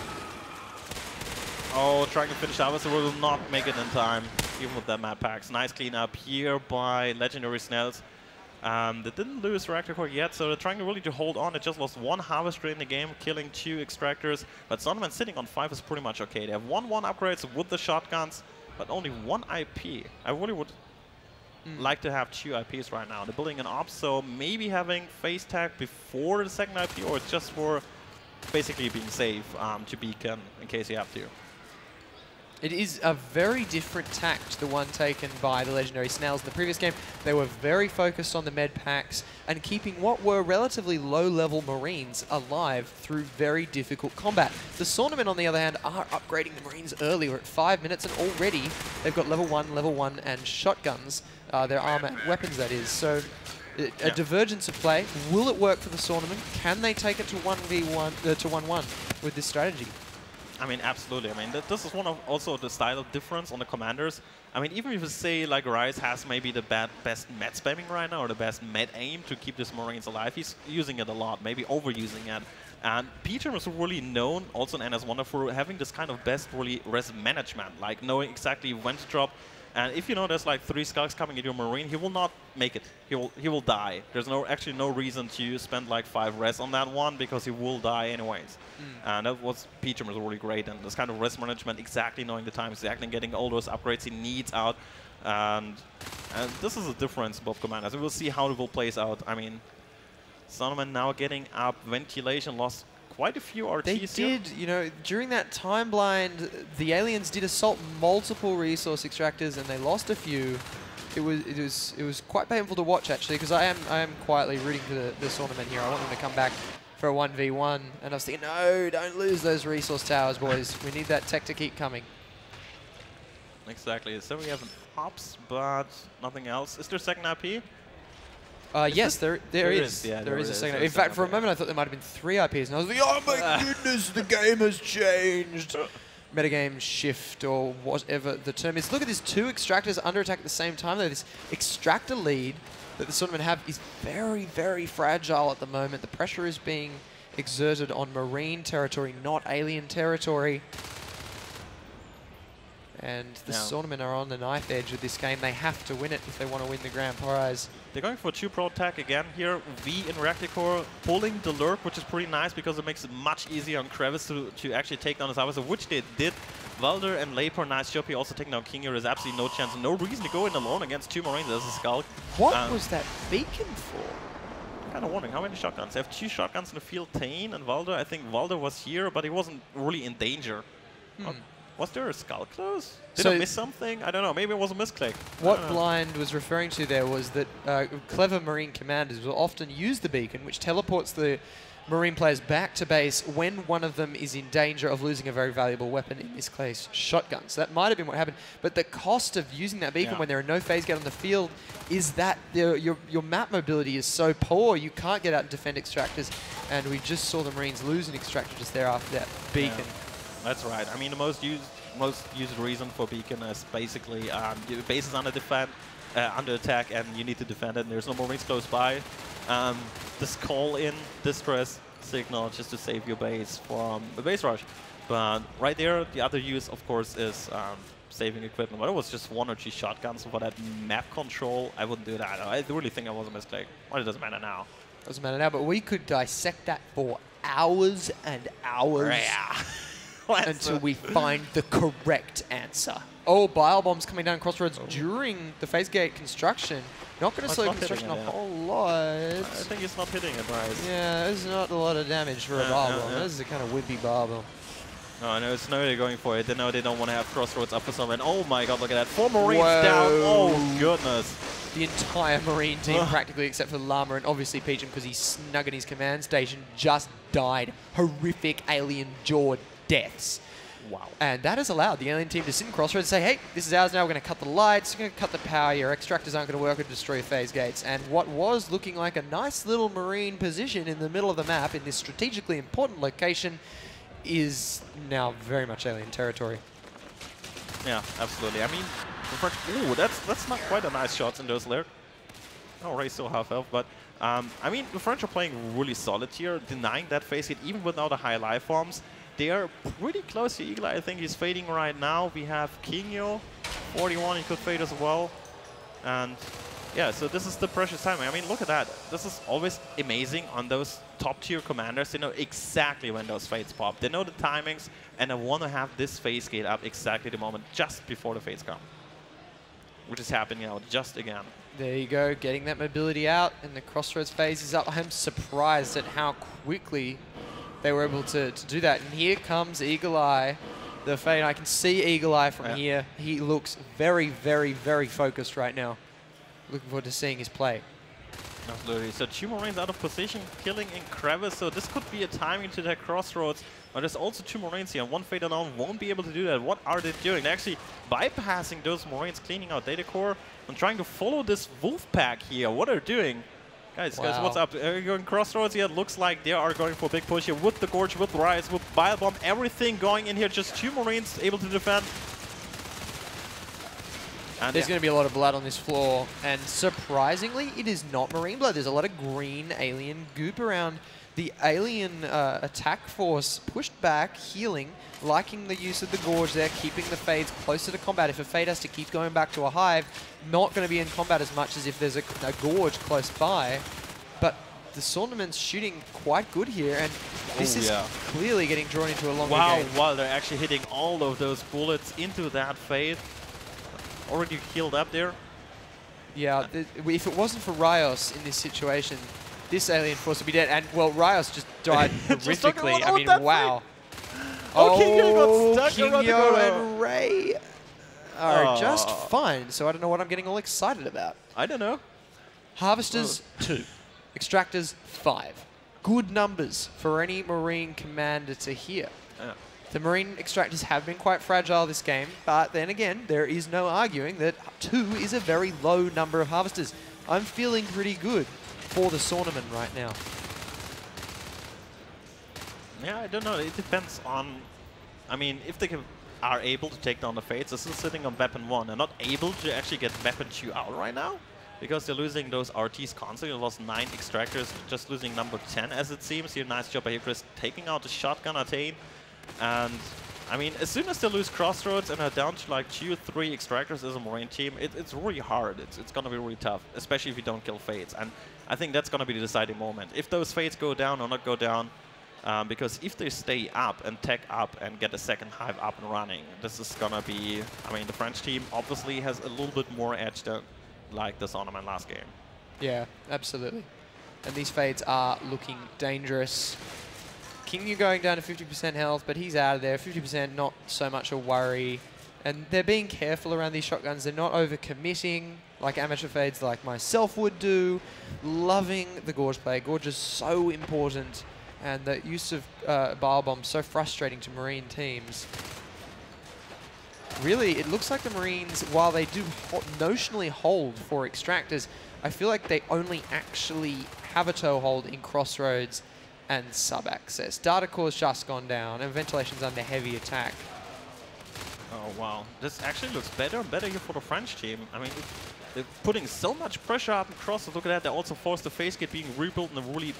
Oh, trying to finish Harvester will not make it in time, even with that map packs. Nice cleanup here by Legendary Snails. They didn't lose Reactor Core yet, so they're trying really to hold on. They just lost 1 Harvester in the game, killing 2 Extractors. But Saunamen sitting on 5 is pretty much okay. They have 1 upgrades with the shotguns, but only 1 IP. I really would like to have 2 IPs right now. They're building an op, so maybe having face tag before the second IP, or it's just for basically being safe to beacon in case you have to. It is a very different tact to the one taken by the Legendary Snails in the previous game. They were very focused on the med packs and keeping what were relatively low-level Marines alive through very difficult combat. The Saunamen, on the other hand, are upgrading the Marines early. We're at 5 minutes, and already they've got level 1, and shotguns. Their armor weapons, that is. So a divergence of play. Will it work for the Saunamen? Can they take it to 1v1 to 1-1 with this strategy? I mean, absolutely. I mean, this is one of also the style of difference on the commanders. I mean, even if you say like Rise has maybe the best med spamming right now, or the best med aim to keep this Marines alive, he's using it a lot, maybe overusing it. And Peter is really known, also in NS1, for having this kind of best really res management, like knowing exactly when to drop And if you know there's like 3 skulks coming into your Marine, he will not make it. He will die. There's actually no reason to spend like 5 res on that one because he will die anyways. And that was Peachum is really great, and this kind of res management, exactly knowing the time, exactly getting all those upgrades he needs out. And this is a difference in both commanders. We will see how it will plays out. I mean, Saunamen now getting up, ventilation lost quite a few RTs. They did, you know, during that time blind, the aliens did assault multiple resource extractors and they lost a few. It was quite painful to watch actually, because I am quietly rooting for the Saunamen here. I want them to come back for a 1v1, and I was thinking, no, don't lose those resource towers, boys. We need that tech to keep coming. Exactly. So we have hops, but nothing else. Is there second IP? Yes, there is. Yeah, there is a second. In fact, for a moment, I thought there might have been 3 IPs, and I was like, oh my goodness, the game has changed. Metagame shift, or whatever the term is. Look at this, 2 extractors under attack at the same time, though. This extractor lead that the Saunamen have is very, very fragile at the moment. The pressure is being exerted on Marine territory, not alien territory. And the Saunamen are on the knife edge of this game. They have to win it if they want to win the grand prize. They're going for 2 pro attack again here. V in Reactor Core pulling the lurk, which is pretty nice because it makes it much easier on Crevice to actually take down his Harvester, which they did. Valder and Lapor, nice job. He also taking down King here. There's absolutely no chance, no reason to go in alone against 2 Marines. There's a Skulk. What was that beacon for? Kind of wondering how many shotguns. They have 2 shotguns in the field, Tane and Valder. I think Valder was here, but he wasn't really in danger. Was there a Skull close? Did I miss something? I don't know. Maybe it was a misclick. What Blind was referring to there was that clever Marine commanders will often use the beacon, which teleports the Marine players back to base when one of them is in danger of losing a very valuable weapon, in this case, shotgun. So that might have been what happened. But the cost of using that beacon when there are no phase gate on the field is that your map mobility is so poor, you can't get out and defend extractors. And we just saw the Marines lose an extractor just there after that beacon. That's right. I mean, the most used reason for beacon is basically your base is under attack, and you need to defend it. And there's no Marines close by. This call in distress signal just to save your base from a base rush. But right there, the other use, of course, is saving equipment. But it was just 1 or 2 shotguns for that map control. I wouldn't do that. I really think that was a mistake. Well, it doesn't matter now. Doesn't matter now, but we could dissect that for hours and hours. Yeah. Until we find the correct answer. Oh, Biobomb's coming down Crossroads during the phase gate construction. Not going to slow construction a whole lot. I think it's not hitting it, right? Yeah, there's not a lot of damage for a Biobomb. This is a kind of wimpy Biobomb. No, I know it's no they're going for it. They know they don't want to have Crossroads up for some. And oh my god, look at that. 4 Marines down. Oh, goodness. The entire Marine team, practically, except for Llama and obviously Peachum, because he's snug in his command station, just died. Horrific alien jawed deaths. Wow. And that has allowed the alien team to sit in Crossroads and say, hey, this is ours now, we're going to cut the lights, we're going to cut the power, your extractors aren't going to work and destroy phase gates. And what was looking like a nice little Marine position in the middle of the map in this strategically important location is now very much alien territory. Yeah, absolutely. I mean, ooh, that's not quite a nice shot in those there. Oh, Ray's still half health, but I mean, the French are playing really solid here, denying that phase hit even without the high life forms. They are pretty close to Eagle Eye. I think he's fading right now. We have Kinyo, 41, he could fade as well. And yeah, so this is the precious timing. I mean, look at that. This is always amazing on those top tier commanders. They know exactly when those fades pop. They know the timings, and they want to have this phase gate up exactly the moment just before the fades come. Which is happening now just again. There you go, getting that mobility out, and the Crossroads phase is up. I'm surprised at how quickly they were able to do that. And here comes Eagle Eye, the fade. I can see Eagle Eye from here. He looks very, very, very focused right now. Looking forward to seeing his play. Absolutely. So 2 Marines out of position, killing in Crevice. So this could be a timing to that Crossroads. But there's also 2 Marines here. 1 fade alone won't be able to do that. What are they doing? They're actually bypassing those Marines, cleaning out data core, and trying to follow this wolf pack here. What are they doing? Guys, what's up? Are you going Crossroads here? It looks like they are going for a big push here with the Gorge, with Rise, with Biobomb, everything going in here. Just 2 Marines able to defend. And There's going to be a lot of blood on this floor, and surprisingly, it is not marine blood. There's a lot of green alien goop around. The alien attack force pushed back, healing, liking the use of the Gorge there, keeping the Fades closer to combat. If a Fade has to keep going back to a Hive, not going to be in combat as much as if there's a Gorge close by. But the Saunamen's shooting quite good here, and this is clearly getting drawn into a longer game. Wow, they're actually hitting all of those bullets into that Fade. Already healed up there. Yeah, if it wasn't for Rios in this situation, this alien force would be dead. And, well, Rios just died horrifically. I mean, wow. Oh, Kingyo got stuck around the Kingyo corner. and Ray are just fine, so I don't know what I'm getting all excited about. I don't know. Harvesters, 2. Extractors, 5. Good numbers for any Marine commander to hear. Yeah. The Marine Extractors have been quite fragile this game, but then again, there is no arguing that 2 is a very low number of Harvesters. I'm feeling pretty good for the Saunamen right now. Yeah, I don't know. It depends on... I mean, if they are able to take down the Fates, they're still sitting on weapon 1 and not able to actually get weapon 2 out right now. Because they're losing those RTs constantly. They lost 9 Extractors, just losing number 10 as it seems. Here, nice job by here, Chris, taking out the shotgun Attain. And, I mean, as soon as they lose Crossroads and are down to like 2 or 3 Extractors as a Marine team, it's really hard. It's going to be really tough, especially if you don't kill Fates. And I think that's going to be the deciding moment. If those Fates go down or not go down, because if they stay up and tech up and get a second Hive up and running, this is going to be... I mean, the French team obviously has a little bit more edge than like the Saunamen last game. Yeah, absolutely. And these Fades are looking dangerous. Kingyu going down to 50% health, but he's out of there. 50%, not so much a worry. And they're being careful around these shotguns. They're not overcommitting like amateur Fades like myself would do. Loving the Gorge play. Gorge is so important. And the use of Biodome so frustrating to Marine teams. Really, it looks like the Marines, while they do notionally hold for Extractors, I feel like they only actually have a toehold in Crossroads and sub-access. Data core's just gone down, and ventilation's under heavy attack. Oh, wow. This actually looks better and better here for the French team. I mean, they're putting so much pressure up across. Look at that. They also forced the face gate being rebuilt in a really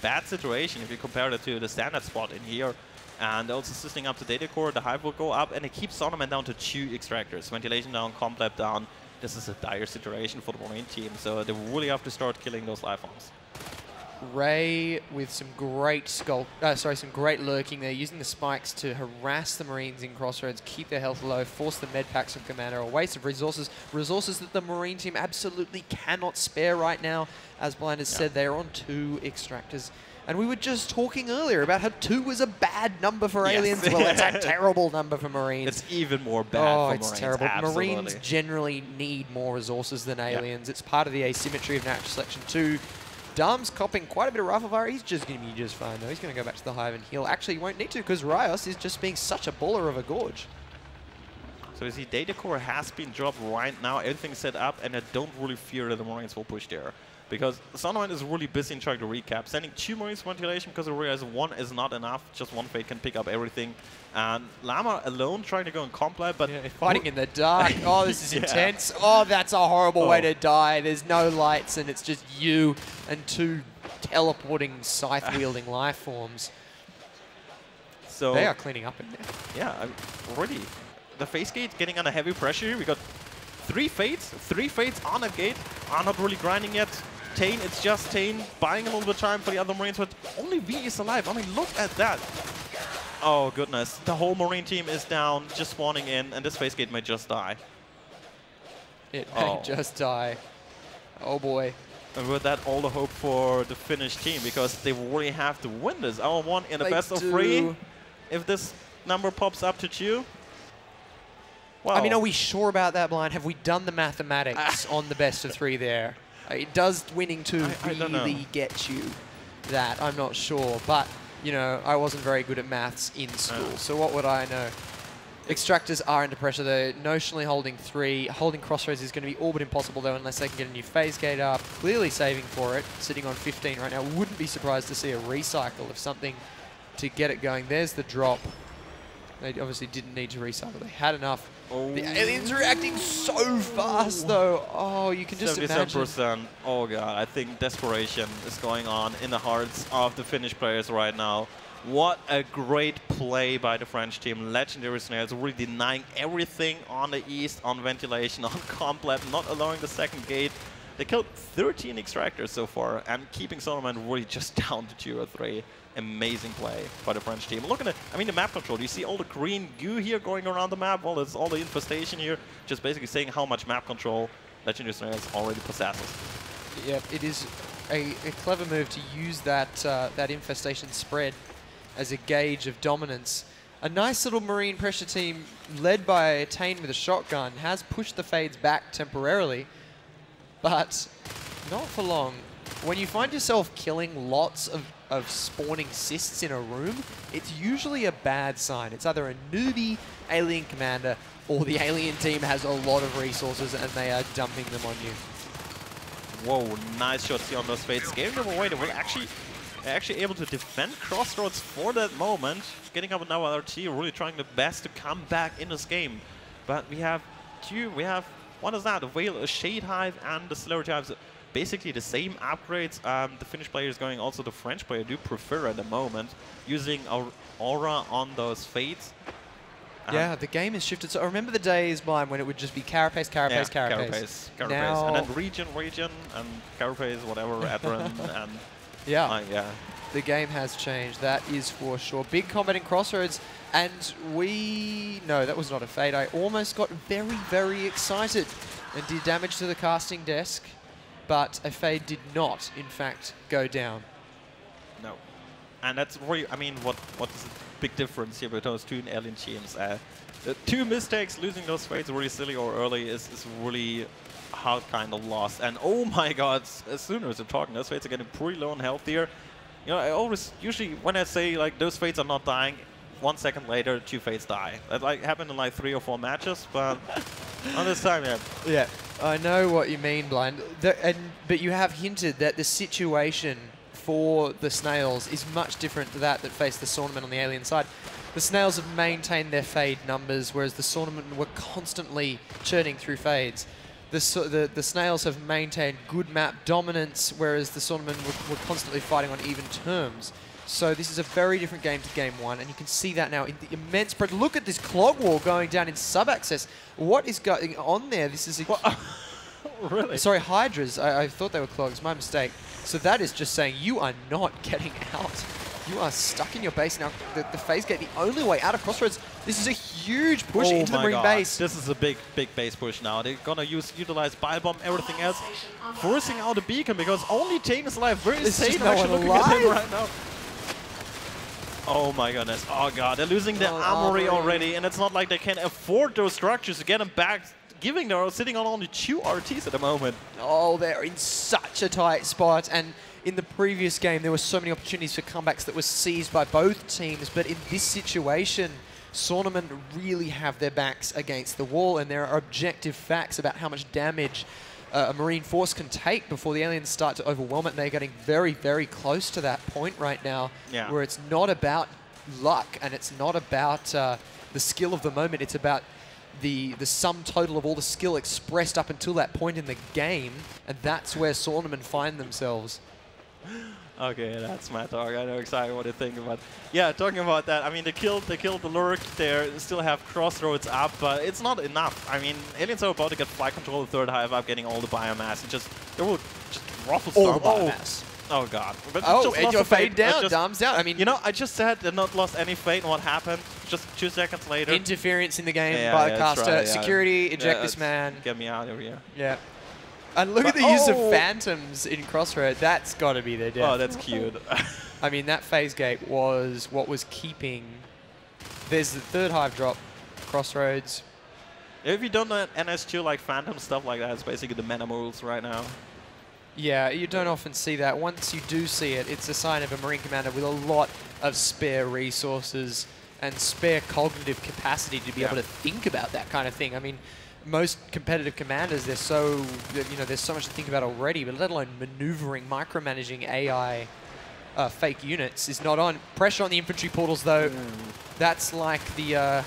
bad situation if you compare it to the standard spot in here. And also assisting up to data core, the Hive will go up, and it keeps Saunamen down to 2 Extractors. Ventilation down, comp lab down. This is a dire situation for the Marine team, so they really have to start killing those life forms. Ray with some great some great lurking there, using the spikes to harass the Marines in Crossroads, keep their health low, force the med packs from Commander, a waste of resources that the Marine team absolutely cannot spare right now. As Blind has said, they're on 2 Extractors. And we were just talking earlier about how 2 was a bad number for aliens. Well, it's a terrible number for Marines. It's even more bad for Marines. It's terrible. Absolutely. Marines generally need more resources than aliens. It's part of the asymmetry of natural selection 2. Dum's copping quite a bit of rifle fire. He's just going to be just fine, though. He's going to go back to the Hive and heal. Actually, he won't need to, because Rios is just being such a baller of a Gorge. So you see, data core has been dropped right now. Everything's set up, and I don't really fear that the Marines will push there. Because Saunamen is really busy in trying to recap. Sending 2 Marines for ventilation because they realize 1 is not enough. Just 1 Fate can pick up everything. And Llama alone trying to go in comp lab, but... Yeah, fighting in the dark. Oh, this is intense. Oh, that's a horrible way to die. There's no lights, and it's just you and 2 teleporting, scythe-wielding life forms. So they are cleaning up in there. Yeah, already. The face gate getting under heavy pressure. We got 3 Fates on a gate. Are not really grinding yet. Tane, it's just Tane buying a little bit of time for the other Marines, but only V is alive. I mean, look at that. Oh, goodness. The whole Marine team is down, just spawning in, and this face gate may just die. It may just die. Oh, boy. And with that, all the hope for the Finnish team, because they really have to win this. Our 1 in a best of 3. If this number pops up to 2. Wow. I mean, are we sure about that, Blind? Have we done the mathematics on the best of 3 there? Does winning 2 really get you that? I'm not sure. But, you know, I wasn't very good at maths in school, so what would I know? Extractors are under pressure. They're notionally holding 3. Holding Crossroads is going to be all but impossible, though, unless they can get a new phase gate up. Clearly saving for it, sitting on 15 right now. Wouldn't be surprised to see a recycle of something to get it going. There's the drop. They obviously didn't need to recycle. They had enough. Oh. The aliens reacting so fast, though. Oh, you can just imagine. 77%. Oh, God. I think desperation is going on in the hearts of the Finnish players right now. What a great play by the French team. Legendary Snails really denying everything on the East, on ventilation, on Complet, not allowing the second gate. They killed 13 extractors so far and keeping Saunamen really just down to 2 or 3. Amazing play by the French team. Look at it. I mean, the map control. You see all the green goo here going around the map? Well, it's all the infestation here. Just basically saying how much map control Legendary Snails already possesses. Yeah, it is a clever move to use that, that infestation spread as a gauge of dominance. A nice little Marine pressure team led by Tane with a shotgun has pushed the Fades back temporarily, but not for long. When you find yourself killing lots of spawning cysts in a room, it's usually a bad sign. It's either a newbie alien commander or the alien team has a lot of resources and they are dumping them on you. Whoa, nice shots here on those Fades. Scaring them away. They will actually able to defend Crossroads for that moment. Getting up now RT, really trying the best to come back in this game. But we have what is that? A Veil, a Shade Hive, and the Slurry Hives. Basically the same upgrades the Finnish players going, also the French player do prefer at the moment, using Aura on those Fades. Yeah, the game has shifted. So I remember the days, Blind, when it would just be Carapace, Carapace, Carapace. Carapace. And then region, and Carapace, whatever, Adren, and... Yeah. Yeah. The game has changed, that is for sure. Big combat in Crossroads, and no, that was not a Fade. I almost got very, very excited and did damage to the casting desk, but a Fade did not, in fact, go down. No. And that's really, I mean, what is the big difference here between those two alien teams? The 2 mistakes, losing those Fades really silly or early is really hard kind of loss. And oh my god, as soon as I'm talking, those Fades are getting pretty low on health here. You know, I always, usually when I say like those Fades are not dying, 1 second later, 2 Fades die. That like happened in like 3 or 4 matches, but not this time yet. Yeah, I know what you mean, Blind. But you have hinted that the situation for the Snails is much different to that faced the Saunamen on the alien side. The Snails have maintained their Fade numbers, whereas the Saunamen were constantly churning through Fades. The Snails have maintained good map dominance, whereas the Saunamen were constantly fighting on even terms. So this is a very different game to Game 1, and you can see that now in the immense spread. Look at this clog wall going down in sub-access. What is going on there? This is a... Really? Sorry, Hydras. I thought they were clogs. My mistake. So that is just saying you are not getting out. You are stuck in your base now. The phase gate, the only way out of Crossroads. This is a huge push into the Marine base. This is a big base push now. They're gonna utilize Biodome, everything else, forcing out a beacon because only Tane is alive. Very insane actually looking at him right now. Oh my goodness. Oh god, they're losing their armory already, and it's not like they can afford those structures to get them back. They're sitting on only 2 RTs at the moment. Oh, they're in such a tight spot, and in the previous game there were so many opportunities for comebacks that were seized by both teams, but in this situation, Saunamen really have their backs against the wall, and there are objective facts about how much damage a Marine force can take before the aliens start to overwhelm it, and they're getting very, very close to that point right now, where it's not about luck, and it's not about the skill of the moment, it's about the sum total of all the skill expressed up until that point in the game, and that's where Saunamen find themselves. Okay, that's my talk. I know exactly what you think about. Yeah, talking about that, I mean, they killed the Lurk. They still have Crossroads up, but it's not enough. I mean, aliens are about to get flight control, the 3rd hive up, getting all the biomass, and they will just ruffle all the biomass. Oh god. But and your Fade down, Dom's down. I mean, you know, I just said they've not lost any Fade, and what happened? Just 2 seconds later. Interference in the game by the caster. Right, security, eject this man. Get me out of here. Yeah. And look at the use of Phantoms in Crossroads. That's got to be their death. Oh, that's cute. I mean, that phase gate was what was keeping... There's the 3rd hive drop, Crossroads. If you don't know NS2, like Phantom stuff like that, it's basically the meta moves right now. Yeah, you don't often see that. Once you do see it, it's a sign of a Marine commander with a lot of spare resources and spare cognitive capacity to be able to think about that kind of thing. I mean, most competitive commanders, there's so much to think about already, but let alone maneuvering, micromanaging AI fake units is not on. Pressure on the infantry portals, though, that's like the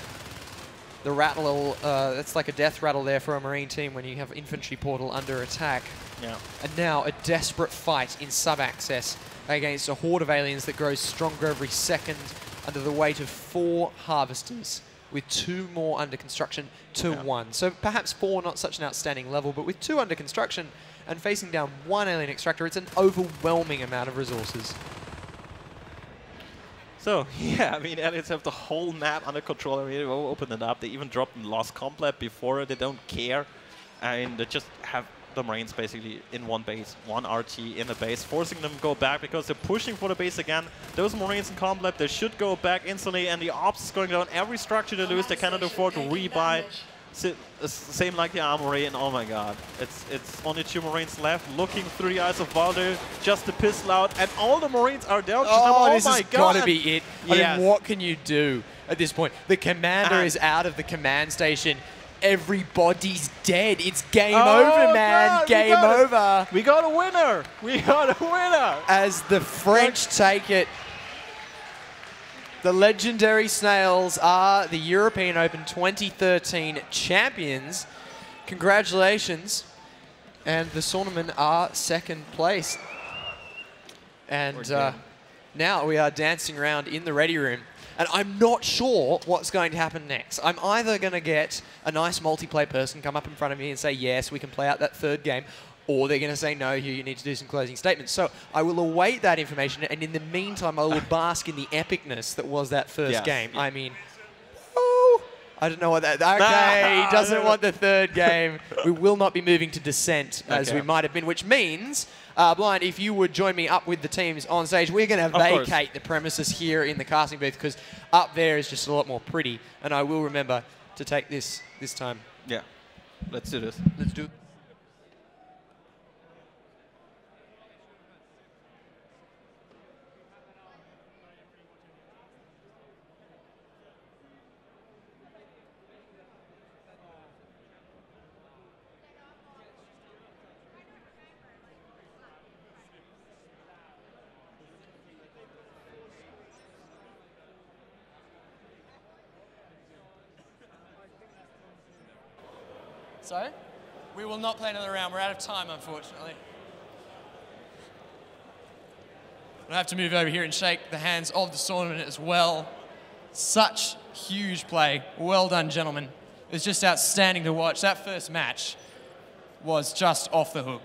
rattle. That's like a death rattle there for a Marine team when you have infantry portal under attack. Yeah. And now a desperate fight in sub-access against a horde of aliens that grows stronger every second under the weight of 4 harvesters, with 2 more under construction to 1. So perhaps 4 not such an outstanding level, but with 2 under construction and facing down 1 alien extractor, it's an overwhelming amount of resources. So, yeah, I mean, aliens have the whole map under control. I mean, they opened it up. They even dropped Lost Complet before. They don't care. I mean, they just have the Marines basically in one base, one RT in the base, forcing them to go back because they're pushing for the base again. Those Marines in Complet, they should go back instantly, and the Ops is going down. Every structure they lose, they cannot afford to rebuy. Same like the Armory, and oh my god. It's only 2 Marines left, looking through the eyes of Baldur, just to pistol out, and all the Marines are down. Oh, this my has god. got to be it. Yes. I mean, what can you do at this point? The commander is out of the command station. Everybody's dead. It's game over, man. God, game over. We got a winner. We got a winner. As the French take it, the Legendary Snails are the European Open 2013 champions. Congratulations. And the Saunamen are 2nd place. And now we are dancing around in the ready room. And I'm not sure what's going to happen next. I'm either going to get a nice multiplayer person come up in front of me and say, yes, we can play out that 3rd game, or they're going to say, no, you need to do some closing statements. So I will await that information, and in the meantime, I will bask in the epicness that was that first game. I mean, woo, I don't know what that... Okay, he doesn't want the 3rd game. We will not be moving to Descent, as we might have been, which means... Blind, if you would join me up with the teams on stage, we're going to vacate the premises here in the casting booth, because up there is just a lot more pretty, and I will remember to take this time. Yeah, let's do this. Let's do it. So, we will not play another round. We're out of time, unfortunately. I have to move over here and shake the hands of the Saunamen as well. Such huge play. Well done, gentlemen. It was just outstanding to watch. That first match was just off the hook.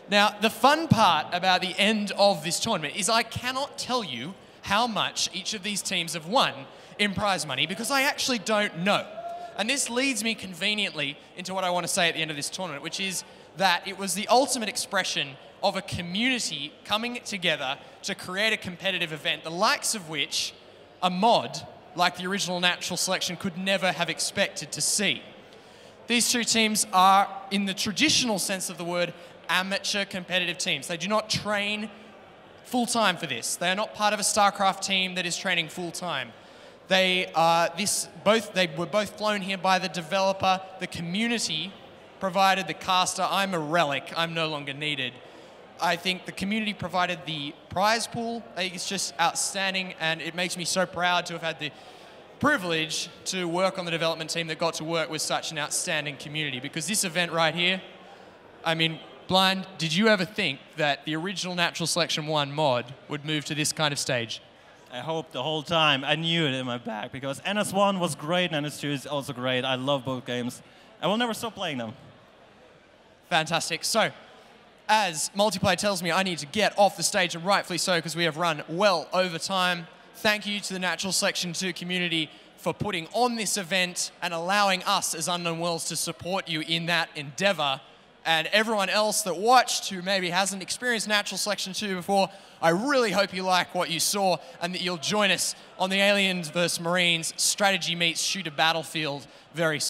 Now, the fun part about the end of this tournament is I cannot tell you how much each of these teams have won in prize money, because I actually don't know. And this leads me conveniently into what I want to say at the end of this tournament, which is that it was the ultimate expression of a community coming together to create a competitive event, the likes of which a mod like the original Natural Selection could never have expected to see. These 2 teams are, in the traditional sense of the word, amateur competitive teams. They do not train full-time for this. They are not part of a StarCraft team that is training full-time. They were both flown here by the developer. The community provided the caster. I'm a relic. I'm no longer needed. I think the community provided the prize pool. I think it's just outstanding, and it makes me so proud to have had the privilege to work on the development team that got to work with such an outstanding community. Because this event right here, I mean, Blind, did you ever think that the original Natural Selection 1 mod would move to this kind of stage? I hoped the whole time. I knew it in my back, because NS1 was great and NS2 is also great. I love both games. I will never stop playing them. Fantastic. So, as multiplayer tells me I need to get off the stage, and rightfully so, because we have run well over time. Thank you to the Natural Selection 2 community for putting on this event and allowing us as Unknown Worlds to support you in that endeavor. And everyone else that watched who maybe hasn't experienced Natural Selection 2 before, I really hope you like what you saw and that you'll join us on the Aliens vs. Marines strategy meets shooter battlefield very soon.